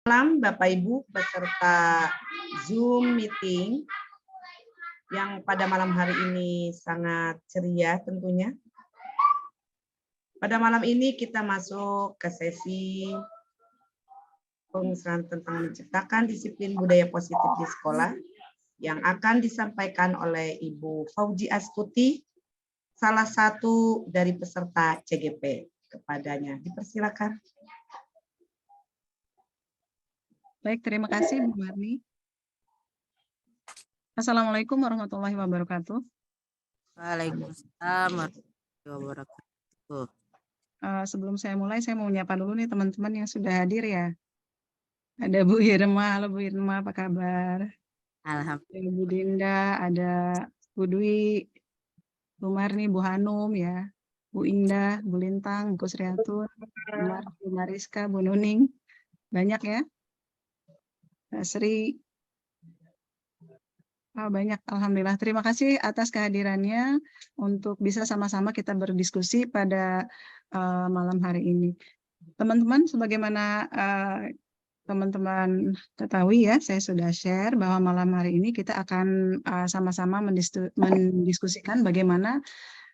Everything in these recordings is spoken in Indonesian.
Malam Bapak Ibu peserta Zoom meeting yang pada malam hari ini sangat ceria tentunya. Pada malam ini kita masuk ke sesi pengusulan tentang menciptakan disiplin budaya positif di sekolah yang akan disampaikan oleh Ibu Fauji Astuti, salah satu dari peserta CGP. Kepadanya dipersilakan. Baik, terima kasih Bu Marni. Assalamualaikum warahmatullahi wabarakatuh. Waalaikumsalam warahmatullahi wabarakatuh. Sebelum saya mulai, saya mau menyapa dulu nih teman-teman yang sudah hadir ya. Ada Bu Irma, halo Bu Irma, apa kabar? Alhamdulillah. Ada Bu Dinda, ada Bu Dwi, Bu Marni, Bu Hanum ya, Bu Indah, Bu Lintang, Bu Sriatun, Bu Mariska, Bu Nuning, banyak ya. Mbak Sri, banyak, alhamdulillah. Terima kasih atas kehadirannya untuk bisa sama-sama kita berdiskusi pada malam hari ini. Teman-teman, sebagaimana teman-teman ketahui ya, saya sudah share bahwa malam hari ini kita akan sama-sama mendiskusikan bagaimana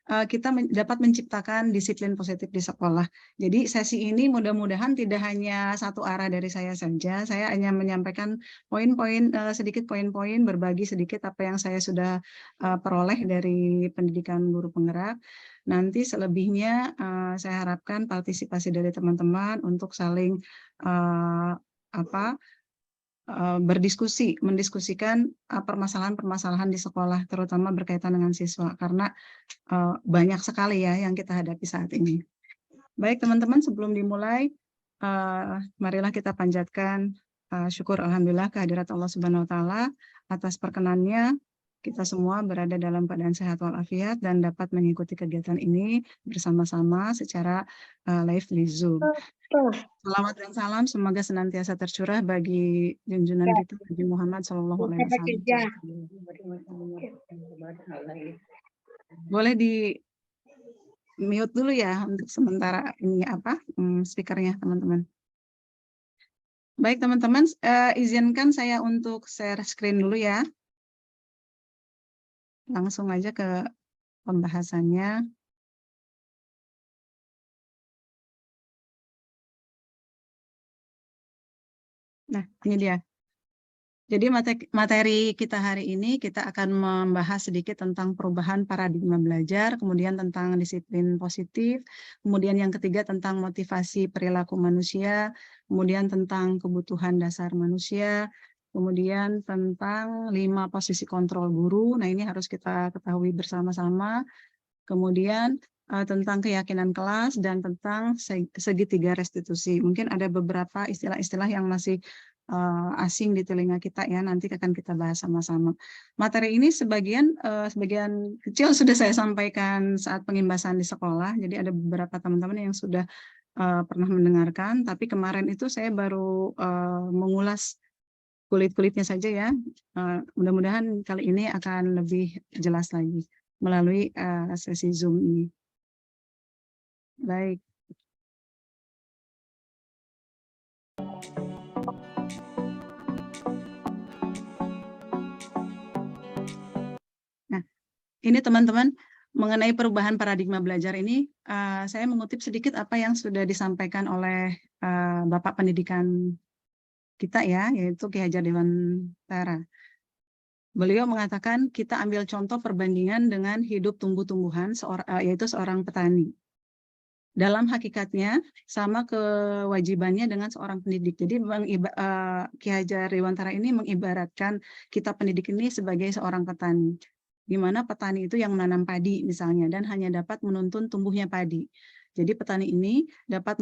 kita dapat menciptakan disiplin positif di sekolah. Jadi sesi ini mudah-mudahan tidak hanya satu arah dari saya saja. Saya hanya menyampaikan poin-poin, sedikit poin-poin, berbagi sedikit apa yang saya sudah peroleh dari pendidikan guru penggerak. Nanti selebihnya saya harapkan partisipasi dari teman-teman untuk saling mendiskusikan permasalahan-permasalahan di sekolah, terutama berkaitan dengan siswa, karena banyak sekali ya yang kita hadapi saat ini. Baik teman-teman, sebelum dimulai, marilah kita panjatkan syukur alhamdulillah kehadirat Allah Subhanahu Wa Taala atas perkenannya kita semua berada dalam keadaan sehat walafiat dan dapat mengikuti kegiatan ini bersama-sama secara live di Zoom. Salawat dan salam semoga senantiasa tercurah bagi junjungan kita Nabi Muhammad SAW. Boleh di mute dulu ya untuk sementara ini speakernya teman-teman. Baik teman-teman, izinkan saya untuk share screen dulu ya. Langsung aja ke pembahasannya. Nah, ini dia. Jadi materi kita hari ini kita akan membahas sedikit tentang perubahan paradigma belajar, kemudian tentang disiplin positif, kemudian yang ketiga tentang motivasi perilaku manusia, kemudian tentang kebutuhan dasar manusia, kemudian tentang 5 posisi kontrol guru. Nah, ini harus kita ketahui bersama-sama. Kemudian tentang keyakinan kelas dan tentang segitiga restitusi. Mungkin ada beberapa istilah-istilah yang masih asing di telinga kita ya, nanti akan kita bahas sama-sama. Materi ini sebagian kecil sudah saya sampaikan saat pengimbasan di sekolah, jadi ada beberapa teman-teman yang sudah pernah mendengarkan, tapi kemarin itu saya baru mengulas kulit-kulitnya saja ya. Mudah-mudahan kali ini akan lebih jelas lagi melalui sesi Zoom ini. Baik. Nah, ini teman-teman, mengenai perubahan paradigma belajar ini, saya mengutip sedikit apa yang sudah disampaikan oleh Bapak Pendidikan kita ya, yaitu Ki Hajar Dewantara. Beliau mengatakan kita ambil contoh perbandingan dengan hidup tumbuh-tumbuhan, yaitu seorang petani. Dalam hakikatnya sama kewajibannya dengan seorang pendidik. Jadi Ki Hajar Dewantara ini mengibaratkan kita pendidik ini sebagai seorang petani, di mana petani itu yang menanam padi misalnya dan hanya dapat menuntun tumbuhnya padi. Jadi petani ini dapat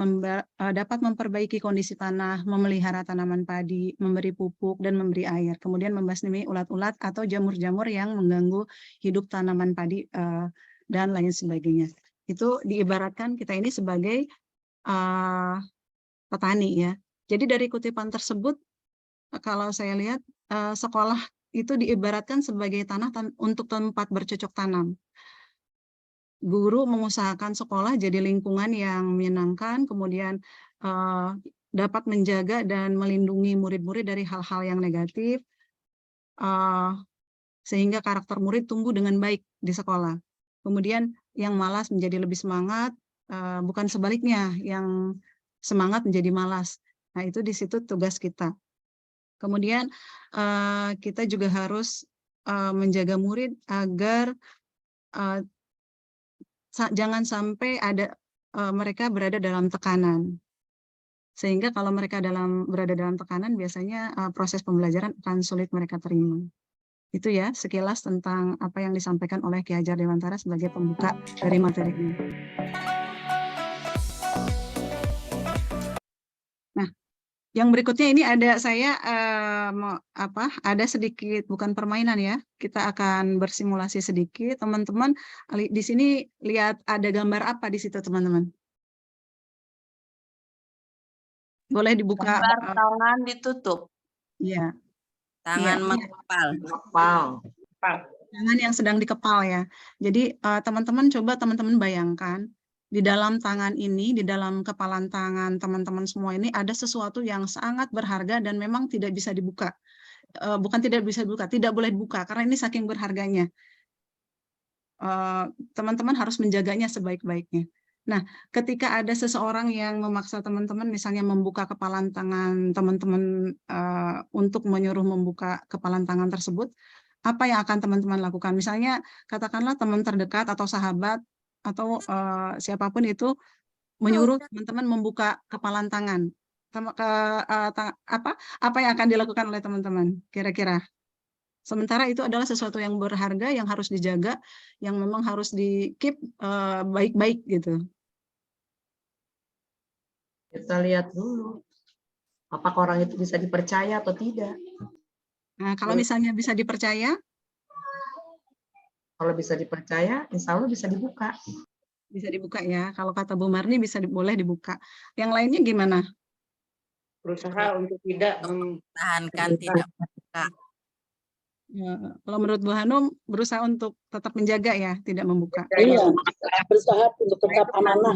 memperbaiki kondisi tanah, memelihara tanaman padi, memberi pupuk dan memberi air, kemudian membasmi ulat-ulat atau jamur-jamur yang mengganggu hidup tanaman padi dan lain sebagainya. Itu diibaratkan kita ini sebagai petani ya. Jadi dari kutipan tersebut, kalau saya lihat sekolah itu diibaratkan sebagai tanah untuk tempat bercocok tanam. Guru mengusahakan sekolah jadi lingkungan yang menyenangkan, kemudian dapat menjaga dan melindungi murid-murid dari hal-hal yang negatif, sehingga karakter murid tumbuh dengan baik di sekolah. Kemudian yang malas menjadi lebih semangat, bukan sebaliknya, yang semangat menjadi malas. Nah, itu di situ tugas kita. Kemudian kita juga harus menjaga murid agar jangan sampai ada mereka berada dalam tekanan. Sehingga kalau mereka berada dalam tekanan, biasanya proses pembelajaran akan sulit mereka terima. Itu ya sekilas tentang apa yang disampaikan oleh Ki Hajar Dewantara sebagai pembuka dari materi ini. Nah, yang berikutnya ini ada saya ada sedikit, bukan permainan ya. Kita akan bersimulasi sedikit. Teman-teman di sini lihat ada gambar apa di situ, teman-teman? Boleh dibuka. Gambar tangan ditutup. Iya. Tangan Iya. mengepal. Tangan yang sedang dikepal ya. Jadi teman-teman coba teman-teman bayangkan di dalam tangan ini, di dalam kepalan tangan teman-teman semua ini ada sesuatu yang sangat berharga dan memang tidak bisa dibuka. Bukan tidak bisa dibuka, tidak boleh dibuka karena ini saking berharganya. Teman-teman harus menjaganya sebaik-baiknya. Nah, ketika ada seseorang yang memaksa teman-teman misalnya membuka kepalan tangan teman-teman untuk menyuruh membuka kepalan tangan tersebut, apa yang akan teman-teman lakukan? Misalnya katakanlah teman terdekat atau sahabat atau siapapun itu menyuruh teman-teman membuka kepalan tangan. Apa yang akan dilakukan oleh teman-teman kira-kira? Sementara itu adalah sesuatu yang berharga yang harus dijaga, yang memang harus di-keep baik-baik gitu. Kita lihat dulu, apakah orang itu bisa dipercaya atau tidak. Nah, kalau misalnya bisa dipercaya? Kalau bisa dipercaya, insya Allah bisa dibuka. Bisa dibuka ya. Kalau kata Bu Marni boleh dibuka. Yang lainnya gimana? Berusaha untuk tidak Tahankan tidak membuka. Kalau menurut Bu Hanum, berusaha untuk tetap menjaga ya, tidak membuka. Iya, berusaha untuk tetap amanah.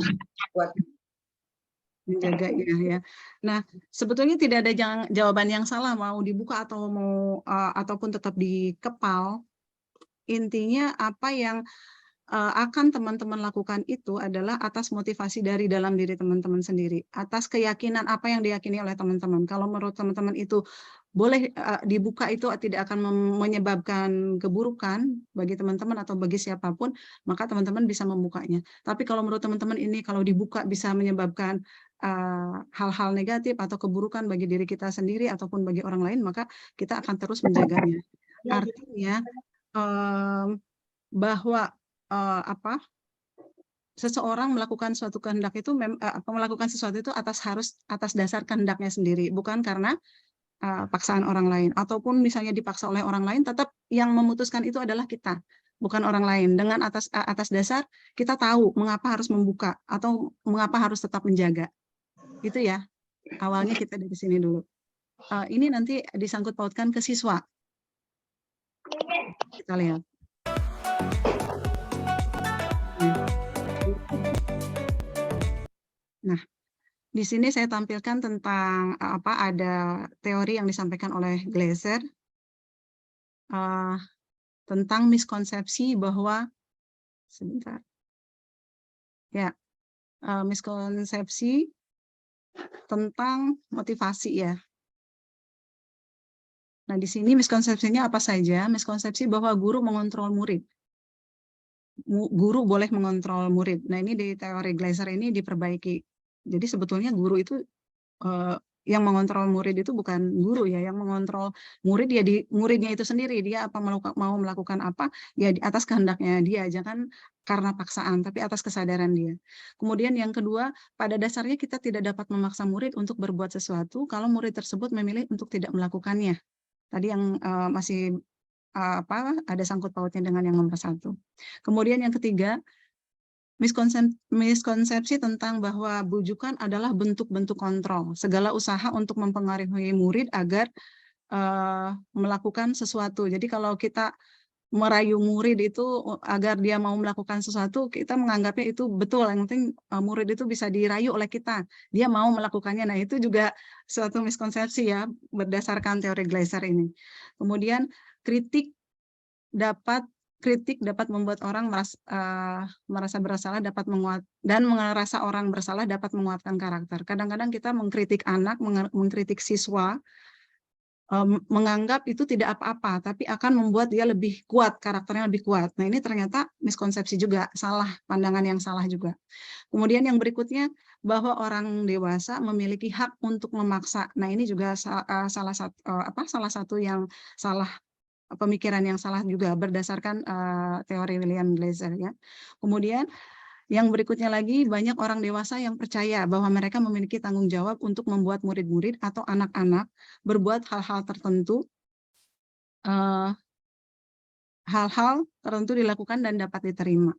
Menjaga ya. Nah, sebetulnya tidak ada jawaban yang salah mau dibuka atau ataupun tetap dikepal. Intinya apa yang akan teman-teman lakukan itu adalah atas motivasi dari dalam diri teman-teman sendiri, atas keyakinan apa yang diyakini oleh teman-teman. Kalau menurut teman-teman itu boleh dibuka, itu tidak akan menyebabkan keburukan bagi teman-teman atau bagi siapapun, maka teman-teman bisa membukanya. Tapi kalau menurut teman-teman ini kalau dibuka bisa menyebabkan hal-hal negatif atau keburukan bagi diri kita sendiri ataupun bagi orang lain, maka kita akan terus menjaganya. Artinya bahwa seseorang melakukan suatu kehendak itu melakukan sesuatu itu atas dasar kehendaknya sendiri, bukan karena paksaan orang lain, ataupun misalnya dipaksa oleh orang lain, tetap yang memutuskan itu adalah kita, bukan orang lain. Dengan atas dasar kita tahu mengapa harus membuka atau mengapa harus tetap menjaga. Itu ya, awalnya kita dari sini dulu. Ini nanti disangkut pautkan ke siswa. Kita lihat. Nah, di sini saya tampilkan tentang ada teori yang disampaikan oleh Glaser tentang miskonsepsi bahwa miskonsepsi tentang motivasi ya. Nah, di sini miskonsepsinya apa saja? Miskonsepsi bahwa guru mengontrol murid. Guru boleh mengontrol murid. Nah, ini di teori Glaser ini diperbaiki. Jadi sebetulnya guru itu yang mengontrol murid itu bukan guru ya, yang mengontrol murid ya muridnya itu sendiri, dia mau melakukan apa ya di atas kehendaknya dia, jangan karena paksaan tapi atas kesadaran dia. Kemudian yang kedua, pada dasarnya kita tidak dapat memaksa murid untuk berbuat sesuatu kalau murid tersebut memilih untuk tidak melakukannya. Tadi yang masih ada sangkut pautnya dengan yang nomor 1. Kemudian yang ketiga, miskonsepsi tentang bahwa bujukan adalah bentuk-bentuk kontrol, segala usaha untuk mempengaruhi murid agar melakukan sesuatu. Jadi kalau kita merayu murid itu agar dia mau melakukan sesuatu, kita menganggapnya itu betul. Yang penting murid itu bisa dirayu oleh kita, dia mau melakukannya. Nah, itu juga suatu miskonsepsi ya berdasarkan teori Gleiser ini. Kemudian kritik dapat membuat orang merasa bersalah, dapat merasa orang bersalah dapat menguatkan karakter. Kadang-kadang kita mengkritik anak, mengkritik siswa, menganggap itu tidak apa-apa, tapi akan membuat dia lebih kuat, karakternya lebih kuat. Nah, ini ternyata miskonsepsi juga, salah, pandangan yang salah juga. Kemudian yang berikutnya, bahwa orang dewasa memiliki hak untuk memaksa. Nah, ini juga salah satu yang salah, pemikiran yang salah juga berdasarkan teori William Gleiser ya. Kemudian yang berikutnya lagi, banyak orang dewasa yang percaya bahwa mereka memiliki tanggung jawab untuk membuat murid-murid atau anak-anak berbuat hal-hal tertentu, dilakukan dan dapat diterima.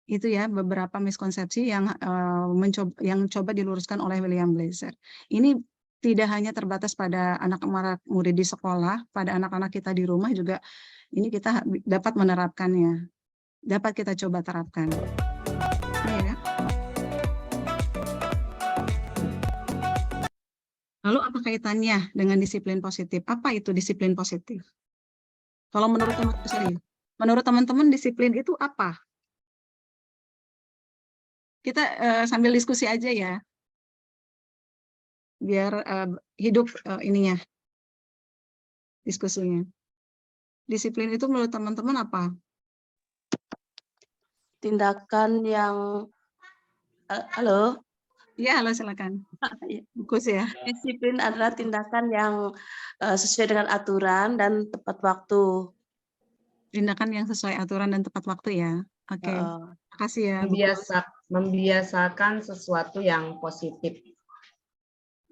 Itu ya beberapa miskonsepsi yang coba diluruskan oleh William Gleiser. Ini tidak hanya terbatas pada anak-anak murid di sekolah, pada anak-anak kita di rumah juga ini kita dapat menerapkannya, dapat kita coba terapkan. Ya. Lalu apa kaitannya dengan disiplin positif? Apa itu disiplin positif? Kalau menurut teman-teman disiplin itu apa? Kita sambil diskusi aja ya, biar hidup ininya, diskusinya. Disiplin itu menurut teman-teman apa? Tindakan yang halo. Iya, halo, silakan. Fokus ya. Disiplin adalah tindakan yang sesuai dengan aturan dan tepat waktu. Tindakan yang sesuai aturan dan tepat waktu ya. Oke. Makasih ya. Membiasakan sesuatu yang positif.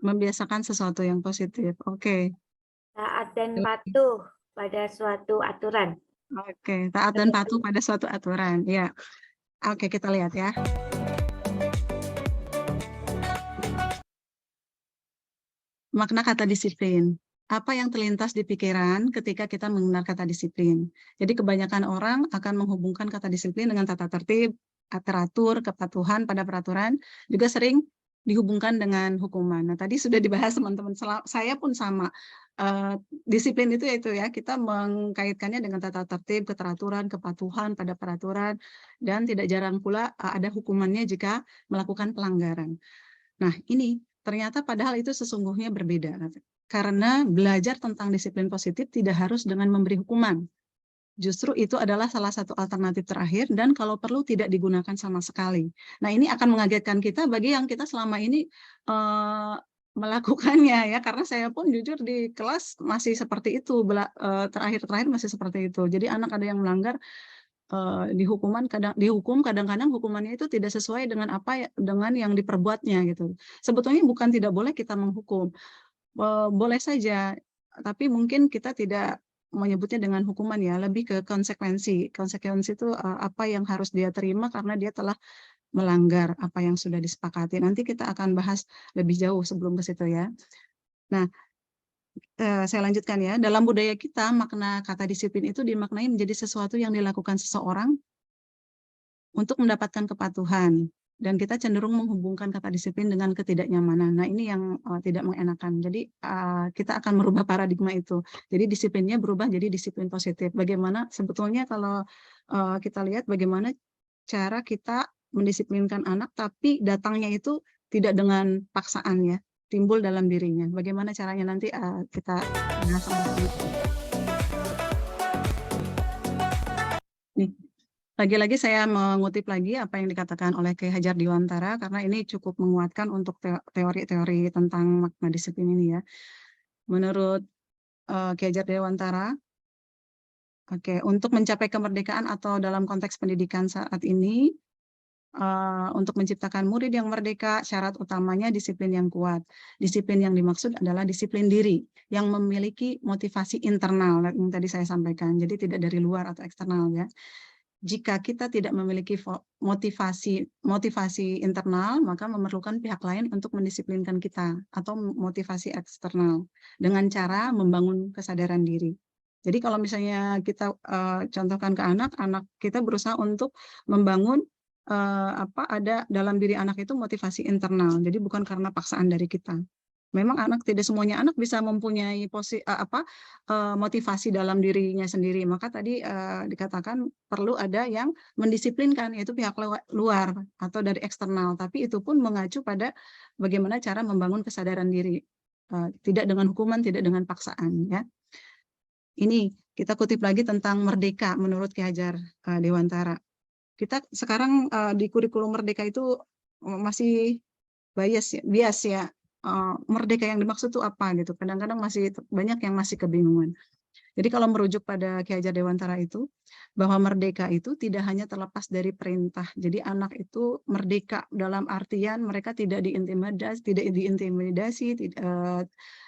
Membiasakan sesuatu yang positif. Oke. Taat dan patuh pada suatu aturan. Oke, taat dan patuh pada suatu aturan. Ya. Oke, kita lihat ya. Makna kata disiplin. Apa yang terlintas di pikiran ketika kita mengenal kata disiplin? Jadi kebanyakan orang akan menghubungkan kata disiplin dengan tata tertib, teratur, kepatuhan pada peraturan, juga sering dihubungkan dengan hukuman. Nah, tadi sudah dibahas teman-teman, saya pun sama. Disiplin itu ya, kita mengkaitkannya dengan tata tertib, keteraturan, kepatuhan pada peraturan, dan tidak jarang pula ada hukumannya jika melakukan pelanggaran. Nah, ini ternyata padahal itu sesungguhnya berbeda. Karena belajar tentang disiplin positif tidak harus dengan memberi hukuman. Justru itu adalah salah satu alternatif terakhir dan kalau perlu tidak digunakan sama sekali. Nah, ini akan mengagetkan kita bagi yang kita selama ini melakukannya ya, karena saya pun jujur di kelas masih seperti itu, terakhir-terakhir masih seperti itu. Jadi anak ada yang melanggar, dihukum kadang-kadang hukumannya itu tidak sesuai dengan dengan yang diperbuatnya gitu. Sebetulnya bukan tidak boleh kita menghukum, boleh saja, tapi mungkin kita tidak menyebutnya dengan hukuman ya, lebih ke konsekuensi. Konsekuensi itu apa yang harus dia terima karena dia telah melanggar apa yang sudah disepakati. Nanti kita akan bahas lebih jauh sebelum ke situ ya. Nah, saya lanjutkan ya. Dalam budaya kita, makna kata disiplin itu dimaknai menjadi sesuatu yang dilakukan seseorang untuk mendapatkan kepatuhan. Dan kita cenderung menghubungkan kata disiplin dengan ketidaknyamanan. Nah, ini yang tidak mengenakan. Jadi, kita akan merubah paradigma itu. Jadi, disiplinnya berubah jadi disiplin positif. Bagaimana sebetulnya kalau kita lihat bagaimana cara kita mendisiplinkan anak, tapi datangnya itu tidak dengan paksaan ya, timbul dalam dirinya. Bagaimana caranya nanti kita bahas sama-sama. Nih, lagi-lagi saya mengutip lagi apa yang dikatakan oleh Kiai Hajar Dewantara karena ini cukup menguatkan untuk teori-teori tentang makna disiplin ini ya. Menurut Kiai Hajar Dewantara, untuk mencapai kemerdekaan atau dalam konteks pendidikan saat ini, untuk menciptakan murid yang merdeka, syarat utamanya disiplin yang kuat. Disiplin yang dimaksud adalah disiplin diri yang memiliki motivasi internal yang tadi saya sampaikan. Jadi tidak dari luar atau eksternal ya. Jika kita tidak memiliki motivasi internal, maka memerlukan pihak lain untuk mendisiplinkan kita atau motivasi eksternal dengan cara membangun kesadaran diri. Jadi kalau misalnya kita contohkan ke anak kita berusaha untuk membangun ada dalam diri anak itu motivasi internal. Jadi bukan karena paksaan dari kita. Memang tidak semuanya anak bisa mempunyai motivasi dalam dirinya sendiri. Maka tadi dikatakan perlu ada yang mendisiplinkan, yaitu pihak luar atau dari eksternal. Tapi itu pun mengacu pada bagaimana cara membangun kesadaran diri. Tidak dengan hukuman, tidak dengan paksaan, ya. Ini kita kutip lagi tentang merdeka menurut Ki Hajar Dewantara. Kita sekarang di kurikulum merdeka itu masih bias ya. Merdeka yang dimaksud itu apa gitu. Kadang-kadang masih banyak yang masih kebingungan. Jadi kalau merujuk pada Ki Hajar Dewantara itu, bahwa merdeka itu tidak hanya terlepas dari perintah. Jadi anak itu merdeka dalam artian mereka tidak diintimidasi,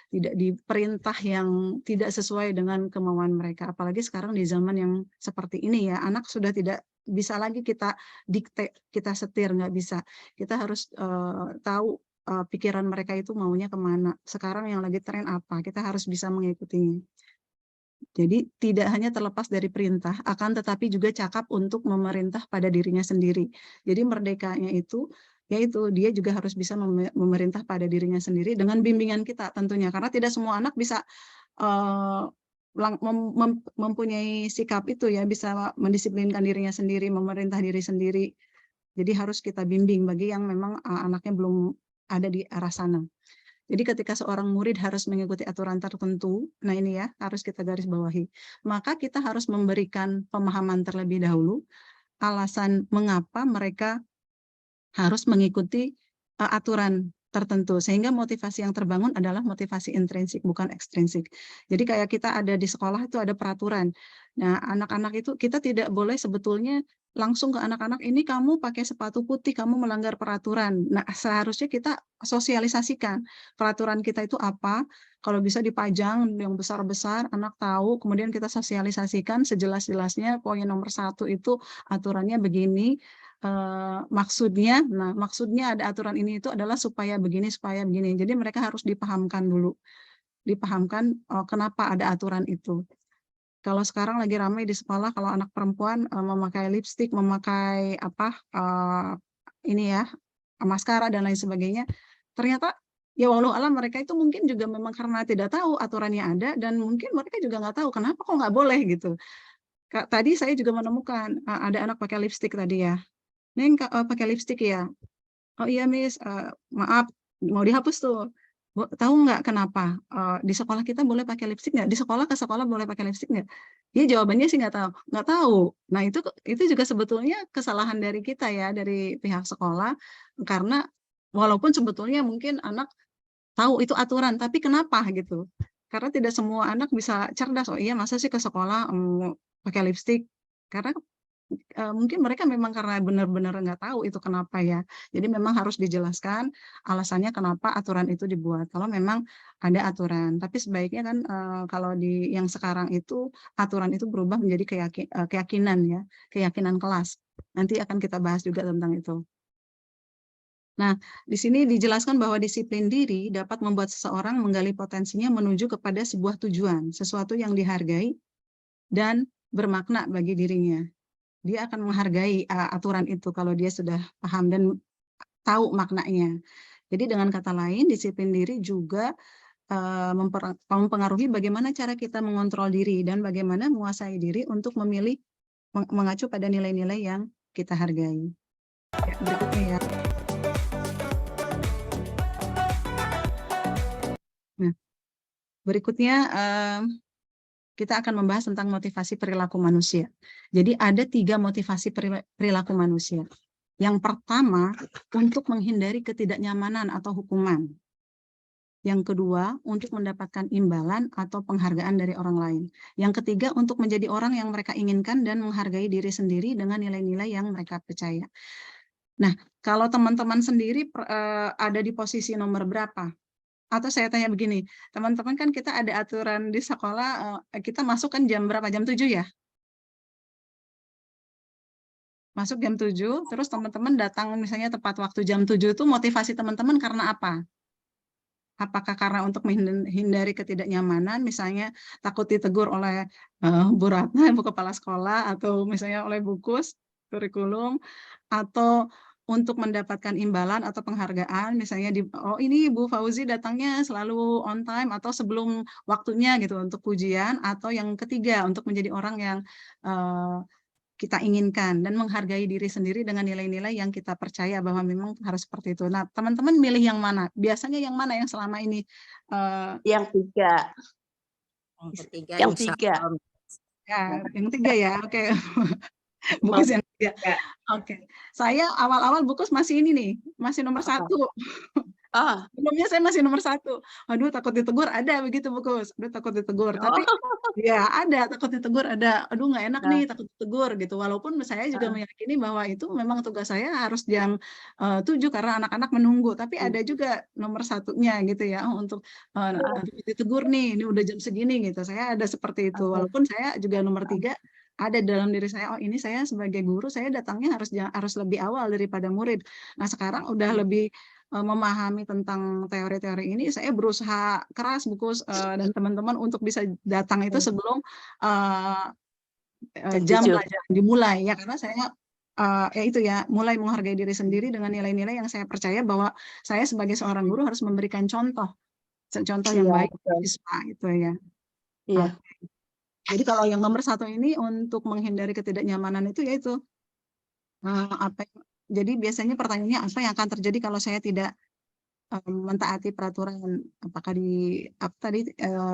tidak diperintah yang tidak sesuai dengan kemauan mereka. Apalagi sekarang di zaman yang seperti ini ya, anak sudah tidak bisa lagi kita dikte, kita setir, nggak bisa. Kita harus tahu pikiran mereka itu maunya kemana. Sekarang yang lagi tren apa, kita harus bisa mengikutinya. Jadi tidak hanya terlepas dari perintah, akan tetapi juga cakap untuk memerintah pada dirinya sendiri. Jadi merdekanya itu, yaitu dia juga harus bisa memerintah pada dirinya sendiri dengan bimbingan kita tentunya. Karena tidak semua anak bisa mempunyai sikap itu ya, bisa mendisiplinkan dirinya sendiri, memerintah diri sendiri. Jadi harus kita bimbing bagi yang memang anaknya belum ada di arah sana. Jadi ketika seorang murid harus mengikuti aturan tertentu, nah ini ya harus kita garis bawahi, maka kita harus memberikan pemahaman terlebih dahulu, alasan mengapa mereka harus mengikuti aturan tertentu, sehingga motivasi yang terbangun adalah motivasi intrinsik, bukan ekstrinsik. Jadi kayak kita ada di sekolah itu ada peraturan. Nah anak-anak itu kita tidak boleh sebetulnya langsung ke anak-anak, ini kamu pakai sepatu putih, kamu melanggar peraturan. Nah, seharusnya kita sosialisasikan peraturan kita itu apa, kalau bisa dipajang yang besar-besar, anak tahu, kemudian kita sosialisasikan sejelas-jelasnya, poin nomor 1 itu aturannya begini, maksudnya ada aturan ini itu adalah supaya begini. Jadi mereka harus dipahamkan dulu, kenapa ada aturan itu. Kalau sekarang lagi ramai di sekolah, kalau anak perempuan memakai lipstik, memakai maskara dan lain sebagainya, ternyata ya walau alam mereka itu mungkin juga memang karena tidak tahu aturannya ada, dan mungkin mereka juga nggak tahu kenapa kok nggak boleh gitu. Tadi saya juga menemukan ada anak pakai lipstik tadi ya. Neng pakai lipstik ya. Oh iya Miss, maaf mau dihapus tuh. Tahu nggak kenapa di sekolah kita boleh pakai lipstik nggak? Di sekolah ke sekolah boleh pakai lipstik nggak? Ya jawabannya sih nggak tahu. Nah itu juga sebetulnya kesalahan dari kita ya, dari pihak sekolah, karena walaupun sebetulnya mungkin anak tahu itu aturan, tapi kenapa gitu? Karena tidak semua anak bisa cerdas. Oh iya masa sih ke sekolah pakai lipstik? Karena mungkin mereka memang karena benar-benar nggak tahu itu kenapa ya. Jadi memang harus dijelaskan alasannya kenapa aturan itu dibuat. Kalau memang ada aturan, tapi sebaiknya kan kalau di yang sekarang itu aturan itu berubah menjadi keyakinan ya, keyakinan kelas. Nanti akan kita bahas juga tentang itu. Nah, di sini dijelaskan bahwa disiplin diri dapat membuat seseorang menggali potensinya menuju kepada sebuah tujuan, sesuatu yang dihargai dan bermakna bagi dirinya. Dia akan menghargai aturan itu kalau dia sudah paham dan tahu maknanya. Jadi dengan kata lain, disiplin diri juga mempengaruhi bagaimana cara kita mengontrol diri dan bagaimana menguasai diri untuk memilih mengacu pada nilai-nilai yang kita hargai. Berikutnya ya. Nah, berikutnya kita akan membahas tentang motivasi perilaku manusia. Jadi ada 3 motivasi perilaku manusia. Yang pertama, untuk menghindari ketidaknyamanan atau hukuman. Yang kedua, untuk mendapatkan imbalan atau penghargaan dari orang lain. Yang ketiga, untuk menjadi orang yang mereka inginkan dan menghargai diri sendiri dengan nilai-nilai yang mereka percaya. Nah, kalau teman-teman sendiri ada di posisi nomor berapa? Atau saya tanya begini, teman-teman kan kita ada aturan di sekolah, kita masuk kan jam berapa? Jam 7 ya? Masuk jam 7, terus teman-teman datang misalnya tepat waktu jam 7 itu motivasi teman-teman karena apa? apakah karena untuk menghindari ketidaknyamanan, misalnya takut ditegur oleh Bu Ratna, Bu Kepala Sekolah, atau misalnya oleh Bu Kus, kurikulum, atau untuk mendapatkan imbalan atau penghargaan, misalnya oh ini Bu Fauzi datangnya selalu on time atau sebelum waktunya gitu untuk ujian, atau yang ketiga untuk menjadi orang yang kita inginkan dan menghargai diri sendiri dengan nilai-nilai yang kita percaya bahwa memang harus seperti itu. Nah, teman-teman milih yang mana? Biasanya yang mana yang selama ini? Yang tiga. Yang ketiga Yang insya tiga. Allah. Ya, yang tiga ya, oke. Bukus yang tiga. Oke. Saya awal-awal Bukus masih ini nih, masih nomor Apa? 1. Ah, Sebelumnya saya masih nomor 1. Aduh, takut ditegur, ada begitu Bukus. Aduh, takut ditegur. Tapi ya ada, takut ditegur ada. Aduh, nggak enak nih, takut ditegur gitu. Walaupun saya juga meyakini bahwa itu memang tugas saya harus jam 7 karena anak-anak menunggu. Tapi ada juga nomor 1-nya gitu ya, untuk ditegur nih, ini udah jam segini gitu. Saya ada seperti itu. Walaupun saya juga nomor 3 ada dalam diri saya, oh ini saya sebagai guru, saya datangnya harus lebih awal daripada murid. Nah, sekarang udah lebih memahami tentang teori-teori ini, saya berusaha keras Bukus dan teman-teman untuk bisa datang itu sebelum jam pelajaran dimulai ya, karena saya ya itu ya, mulai menghargai diri sendiri dengan nilai-nilai yang saya percaya bahwa saya sebagai seorang guru harus memberikan contoh yang baik siswa itu ya. Iya. Jadi kalau yang nomor 1 ini untuk menghindari ketidaknyamanan itu yaitu jadi biasanya pertanyaannya apa yang akan terjadi kalau saya tidak mentaati peraturan, apakah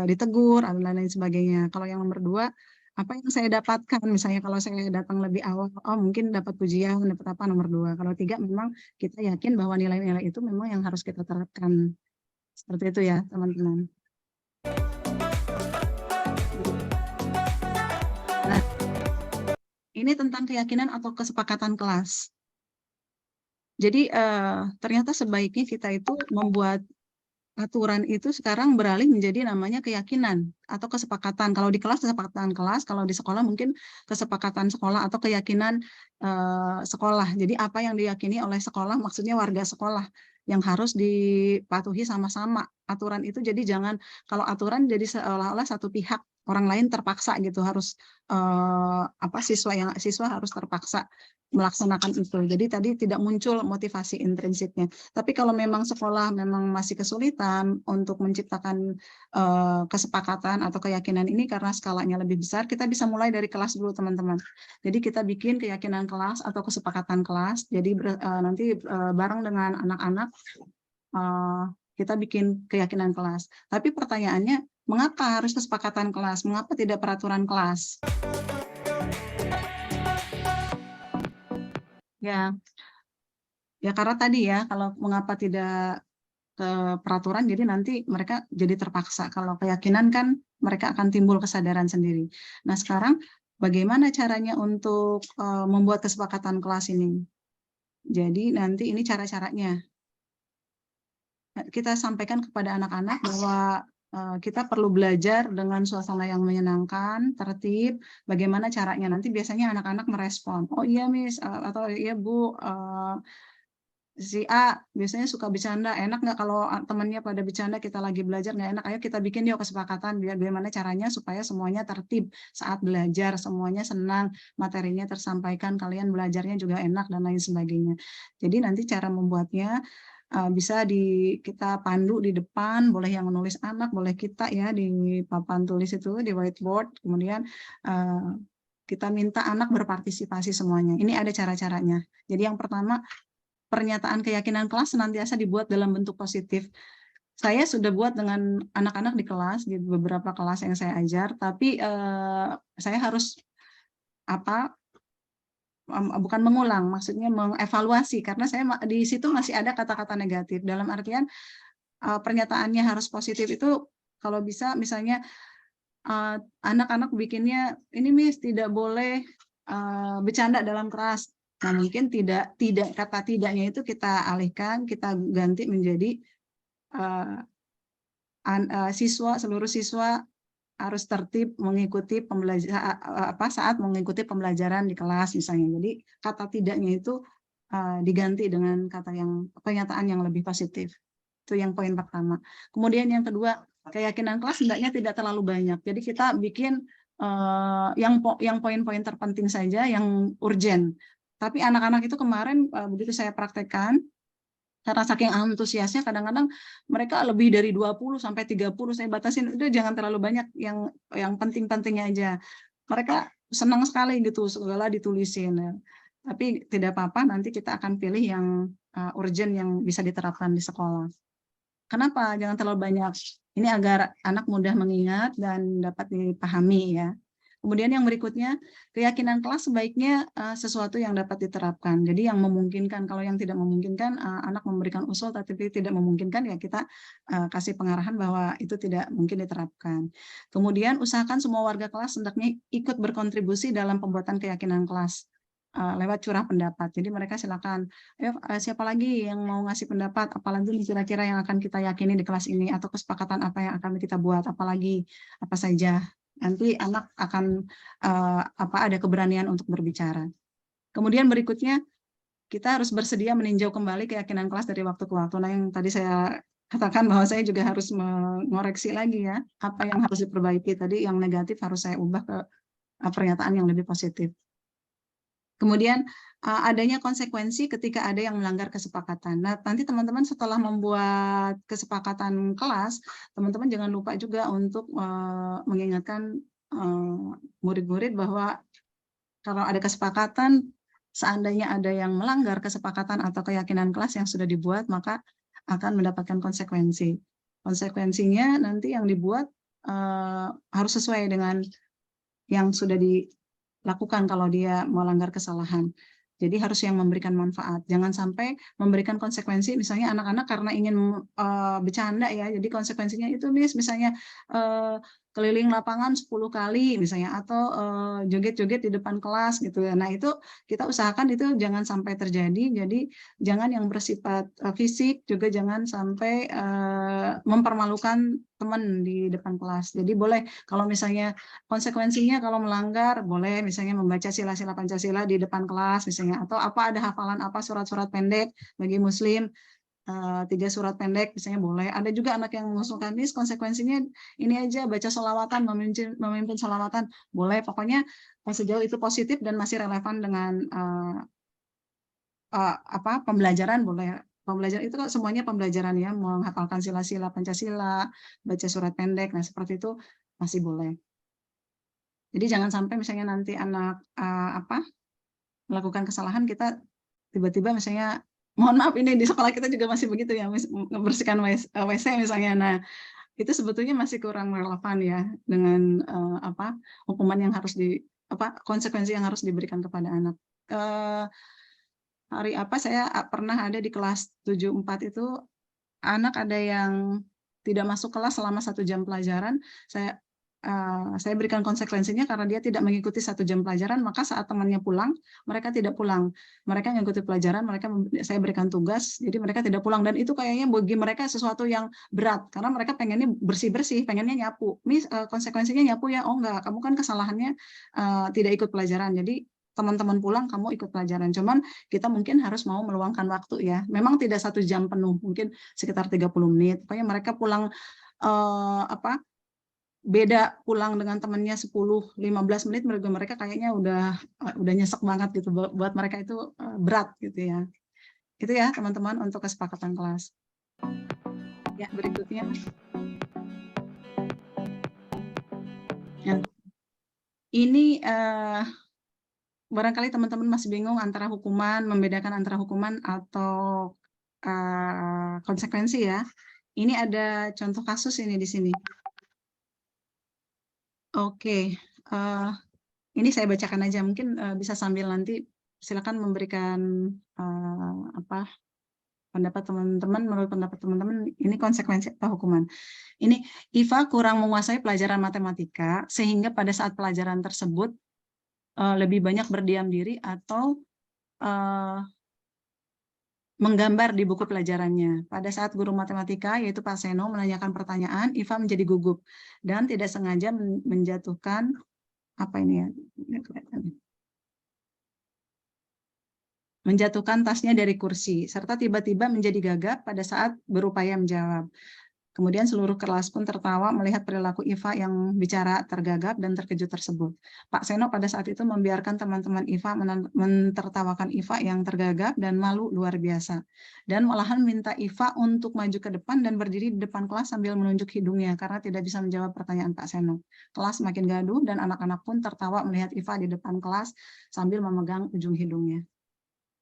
ditegur dan lain sebagainya. Kalau yang nomor 2, apa yang saya dapatkan, misalnya kalau saya datang lebih awal, oh mungkin dapat pujian, dapat apa, nomor 2. Kalau 3 memang kita yakin bahwa nilai-nilai itu memang yang harus kita terapkan. Seperti itu ya teman-teman. Nah, ini tentang keyakinan atau kesepakatan kelas. Jadi ternyata sebaiknya kita itu membuat aturan itu sekarang beralih menjadi namanya keyakinan atau kesepakatan. Kalau di kelas kesepakatan kelas, kalau di sekolah mungkin kesepakatan sekolah atau keyakinan sekolah. Jadi apa yang diyakini oleh sekolah, maksudnya warga sekolah yang harus dipatuhi sama-sama. Aturan itu jadi jangan, kalau aturan jadi seolah-olah satu pihak, orang lain terpaksa gitu harus siswa harus terpaksa melaksanakan itu. Jadi tadi tidak muncul motivasi intrinsiknya. Tapi kalau memang sekolah memang masih kesulitan untuk menciptakan kesepakatan atau keyakinan ini karena skalanya lebih besar, kita bisa mulai dari kelas dulu teman-teman. Jadi kita bikin keyakinan kelas atau kesepakatan kelas. Jadi nanti bareng dengan anak-anak kita bikin keyakinan kelas. Tapi pertanyaannya, mengapa harus kesepakatan kelas? Mengapa tidak peraturan kelas? Ya karena tadi ya, kalau mengapa tidak peraturan, jadi nanti mereka jadi terpaksa. Kalau keyakinan kan mereka akan timbul kesadaran sendiri. Nah sekarang bagaimana caranya untuk membuat kesepakatan kelas ini? Jadi nanti ini cara-caranya. Kita sampaikan kepada anak-anak bahwa kita perlu belajar dengan suasana yang menyenangkan, tertib, bagaimana caranya. Nanti biasanya anak-anak merespon, oh iya Miss, atau iya Bu, si A biasanya suka bercanda, enak nggak kalau temannya pada bercanda kita lagi belajar nggak enak, ayo kita bikin yuk kesepakatan biar bagaimana caranya supaya semuanya tertib saat belajar, semuanya senang, materinya tersampaikan, kalian belajarnya juga enak dan lain sebagainya. Jadi nanti cara membuatnya bisa kita pandu di depan, boleh yang menulis anak, boleh kita ya di papan tulis itu, di whiteboard, kemudian kita minta anak berpartisipasi semuanya. Ini ada cara-caranya. Jadi yang pertama, pernyataan keyakinan kelas senantiasa dibuat dalam bentuk positif. Saya sudah buat dengan anak-anak di kelas, di beberapa kelas yang saya ajar, tapi saya harus bukan mengulang, maksudnya mengevaluasi, karena saya di situ masih ada kata-kata negatif. Dalam artian pernyataannya harus positif itu kalau bisa misalnya anak-anak bikinnya, ini Miss tidak boleh bercanda dalam kelas. Nah mungkin tidak kata tidaknya itu kita alihkan, kita ganti menjadi seluruh siswa harus tertib mengikuti saat mengikuti pembelajaran di kelas misalnya. Jadi kata tidaknya itu diganti dengan kata yang pernyataan yang lebih positif. Itu yang poin pertama. Kemudian yang kedua, keyakinan kelas hendaknya tidak terlalu banyak. Jadi kita bikin yang poin-poin terpenting saja, yang urgent. Tapi anak-anak itu kemarin begitu saya praktekkan, karena saking antusiasnya kadang-kadang mereka lebih dari 20 sampai 30 saya batasin, udah jangan terlalu banyak, yang penting-pentingnya aja. Mereka senang sekali gitu segala ditulisin. Tapi tidak apa-apa, nanti kita akan pilih yang urgent yang bisa diterapkan di sekolah. Kenapa jangan terlalu banyak? Ini agar anak mudah mengingat dan dapat dipahami ya. Kemudian yang berikutnya, keyakinan kelas sebaiknya sesuatu yang dapat diterapkan. Jadi yang memungkinkan, kalau yang tidak memungkinkan, anak memberikan usul tapi tidak memungkinkan, ya kita kasih pengarahan bahwa itu tidak mungkin diterapkan. Kemudian usahakan semua warga kelas hendaknya ikut berkontribusi dalam pembuatan keyakinan kelas lewat curah pendapat. Jadi mereka silakan, siapa lagi yang mau ngasih pendapat, apalagi kira-kira yang akan kita yakini di kelas ini, atau kesepakatan apa yang akan kita buat, apalagi apa saja. Nanti anak akan ada keberanian untuk berbicara. Kemudian berikutnya, kita harus bersedia meninjau kembali keyakinan kelas dari waktu ke waktu. Nah, yang tadi saya katakan bahwa saya juga harus mengoreksi lagi ya, apa yang harus diperbaiki. Tadi yang negatif harus saya ubah ke pernyataan yang lebih positif. Kemudian adanya konsekuensi ketika ada yang melanggar kesepakatan. Nah, nanti teman-teman setelah membuat kesepakatan kelas, teman-teman jangan lupa juga untuk mengingatkan murid-murid bahwa kalau ada kesepakatan, seandainya ada yang melanggar kesepakatan atau keyakinan kelas yang sudah dibuat, maka akan mendapatkan konsekuensi. Konsekuensinya nanti yang dibuat harus sesuai dengan yang sudah dilakukan kalau dia melanggar kesalahan. Jadi harus yang memberikan manfaat. Jangan sampai memberikan konsekuensi, misalnya anak-anak karena ingin bercanda ya, jadi konsekuensinya itu misalnya keliling lapangan 10 kali misalnya, atau joget-joget di depan kelas gitu ya. Nah, itu kita usahakan itu jangan sampai terjadi. Jadi jangan yang bersifat fisik, juga jangan sampai mempermalukan teman di depan kelas. Jadi boleh kalau misalnya konsekuensinya kalau melanggar, boleh misalnya membaca sila-sila Pancasila di depan kelas misalnya, atau apa ada hafalan apa surat-surat pendek bagi muslim, 3 surat pendek misalnya boleh. Ada juga anak yang mengusulkan ini konsekuensinya ini aja, baca sholawatan, memimpin sholawatan, boleh. Pokoknya sejauh itu positif dan masih relevan dengan pembelajaran, boleh. Pembelajaran itu kan semuanya pembelajaran ya, menghafalkan sila-sila Pancasila, baca surat pendek, nah seperti itu masih boleh. Jadi jangan sampai misalnya nanti anak melakukan kesalahan, kita tiba-tiba misalnya, mohon maaf ini di sekolah kita juga masih begitu ya, membersihkan WC misalnya. Nah, itu sebetulnya masih kurang relevan ya dengan hukuman yang harus konsekuensi yang harus diberikan kepada anak. Saya pernah ada di kelas 74 itu, anak ada yang tidak masuk kelas selama 1 jam pelajaran. Saya berikan konsekuensinya karena dia tidak mengikuti 1 jam pelajaran, maka saat temannya pulang, mereka tidak pulang. Mereka mengikuti pelajaran, saya berikan tugas, jadi mereka tidak pulang. Dan itu kayaknya bagi mereka sesuatu yang berat, karena mereka pengennya bersih-bersih, pengennya nyapu. Konsekuensinya nyapu ya, oh enggak, kamu kan kesalahannya tidak ikut pelajaran, jadi teman-teman pulang, kamu ikut pelajaran. Cuman kita mungkin harus mau meluangkan waktu ya. Memang tidak 1 jam penuh, mungkin sekitar 30 menit. Pokoknya mereka pulang beda pulang dengan temannya 10-15 menit, mereka kayaknya udah nyesek banget gitu. Buat mereka itu berat gitu ya. Itu ya teman-teman untuk kesepakatan kelas. Ya, berikutnya. Ya. Ini barangkali teman-teman masih bingung antara hukuman, membedakan antara hukuman atau konsekuensi ya. Ini ada contoh kasus ini di sini. Oke, ini saya bacakan aja, mungkin bisa sambil nanti silakan memberikan pendapat teman-teman, menurut pendapat teman-teman ini konsekuensi atau hukuman. Ini, Iva kurang menguasai pelajaran matematika sehingga pada saat pelajaran tersebut lebih banyak berdiam diri atau menggambar di buku pelajarannya. Pada saat guru matematika, yaitu Pak Seno, menanyakan pertanyaan, Iva menjadi gugup dan tidak sengaja menjatuhkan, apa ini ya? menjatuhkan tasnya dari kursi, serta tiba-tiba menjadi gagap pada saat berupaya menjawab. Kemudian seluruh kelas pun tertawa melihat perilaku Iva yang bicara tergagap dan terkejut tersebut. Pak Seno pada saat itu membiarkan teman-teman Iva mentertawakan Iva yang tergagap dan malu luar biasa. Dan malahan minta Iva untuk maju ke depan dan berdiri di depan kelas sambil menunjuk hidungnya karena tidak bisa menjawab pertanyaan Pak Seno. Kelas makin gaduh dan anak-anak pun tertawa melihat Iva di depan kelas sambil memegang ujung hidungnya.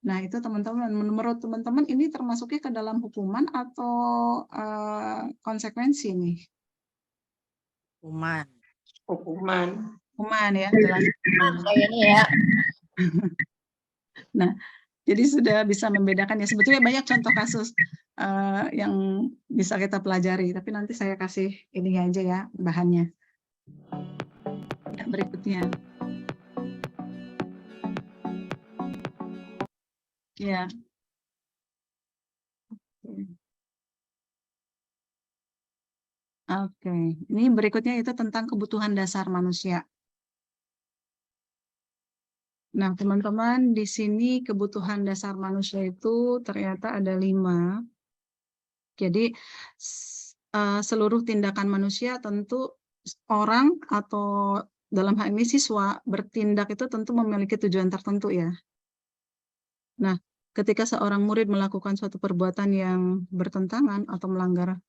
Nah, itu teman-teman, menurut teman-teman ini termasuknya ke dalam hukuman atau konsekuensi nih? Hukuman. Hukuman. Hukuman ya, jelas. Kayaknya ya. Nah, jadi sudah bisa membedakan ya. Sebetulnya banyak contoh kasus yang bisa kita pelajari, tapi nanti saya kasih ini aja ya bahannya. Ya, berikutnya. Ya. Oke, ini berikutnya itu tentang kebutuhan dasar manusia. Nah, teman-teman, di sini kebutuhan dasar manusia itu ternyata ada 5. Jadi, seluruh tindakan manusia tentu orang atau dalam hal ini siswa bertindak itu tentu memiliki tujuan tertentu ya. Nah, ketika seorang murid melakukan suatu perbuatan yang bertentangan atau melanggar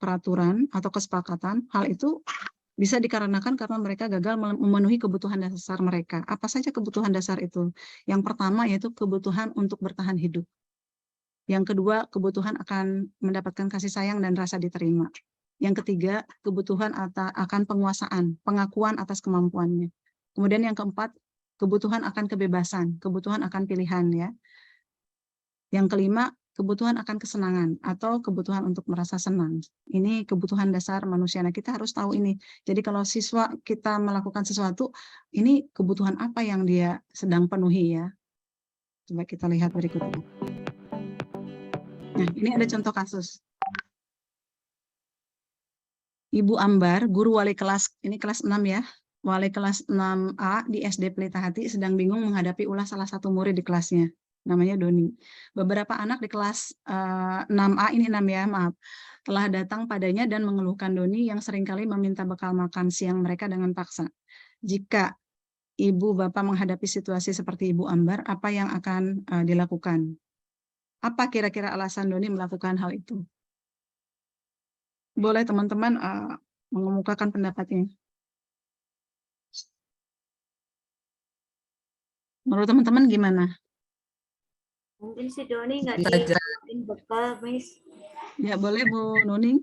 peraturan atau kesepakatan, hal itu bisa dikarenakan karena mereka gagal memenuhi kebutuhan dasar mereka. Apa saja kebutuhan dasar itu? Yang pertama yaitu kebutuhan untuk bertahan hidup. Yang kedua, kebutuhan akan mendapatkan kasih sayang dan rasa diterima. Yang ketiga, kebutuhan akan penguasaan, pengakuan atas kemampuannya. Kemudian yang keempat, kebutuhan akan kebebasan, kebutuhan akan pilihan ya. Yang kelima, kebutuhan akan kesenangan atau kebutuhan untuk merasa senang. Ini kebutuhan dasar manusia. Nah, kita harus tahu ini. Jadi kalau siswa kita melakukan sesuatu, ini kebutuhan apa yang dia sedang penuhi ya. Coba kita lihat berikutnya. Nah, ini ada contoh kasus. Ibu Ambar, guru wali kelas, ini kelas 6 ya. Wali kelas 6A di SD Pelita Hati sedang bingung menghadapi ulah salah satu murid di kelasnya. Namanya Doni. Beberapa anak di kelas 6A, ini 6 ya, maaf, telah datang padanya dan mengeluhkan Doni yang seringkali meminta bekal makan siang mereka dengan paksa. Jika ibu bapak menghadapi situasi seperti Ibu Ambar, apa yang akan dilakukan? Apa kira-kira alasan Doni melakukan hal itu? Boleh teman-teman mengemukakan pendapatnya. Menurut teman-teman gimana? Mungkin si Doni nggak Bisa dibeliin bekal, Miss. Ya boleh Bu Nuning.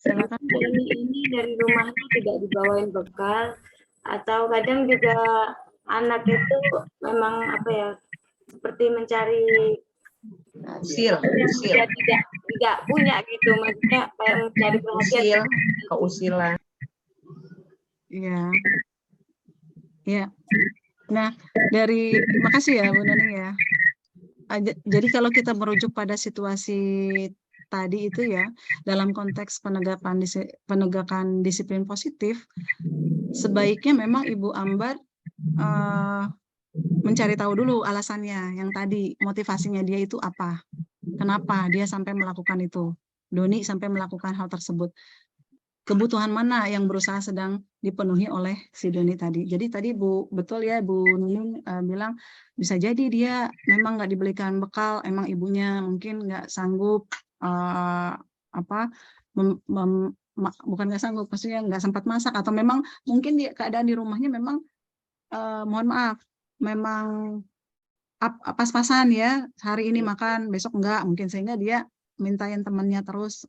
Silakan. Doni ini dari rumahnya tidak dibawain bekal, atau kadang juga anak itu memang apa ya, seperti mencari usil, dia tidak punya gitu, maksudnya kayak mencari perhatian. keusilan. Iya. Ya. Nah, makasih ya Bu Nuning ya. Jadi kalau kita merujuk pada situasi tadi itu ya, dalam konteks penegakan disiplin positif, sebaiknya memang Ibu Ambar mencari tahu dulu alasannya yang tadi, motivasinya dia itu apa, kenapa dia sampai melakukan itu, Doni sampai melakukan hal tersebut, kebutuhan mana yang berusaha sedang dipenuhi oleh si Doni tadi. Jadi tadi betul ya Bu Nuning bilang bisa jadi dia memang nggak dibelikan bekal, emang ibunya mungkin nggak sanggup bukan nggak sanggup, maksudnya nggak sempat masak, atau memang mungkin keadaan di rumahnya memang mohon maaf, memang pas-pasan ya, hari ini makan, besok enggak, mungkin sehingga dia mintain temannya terus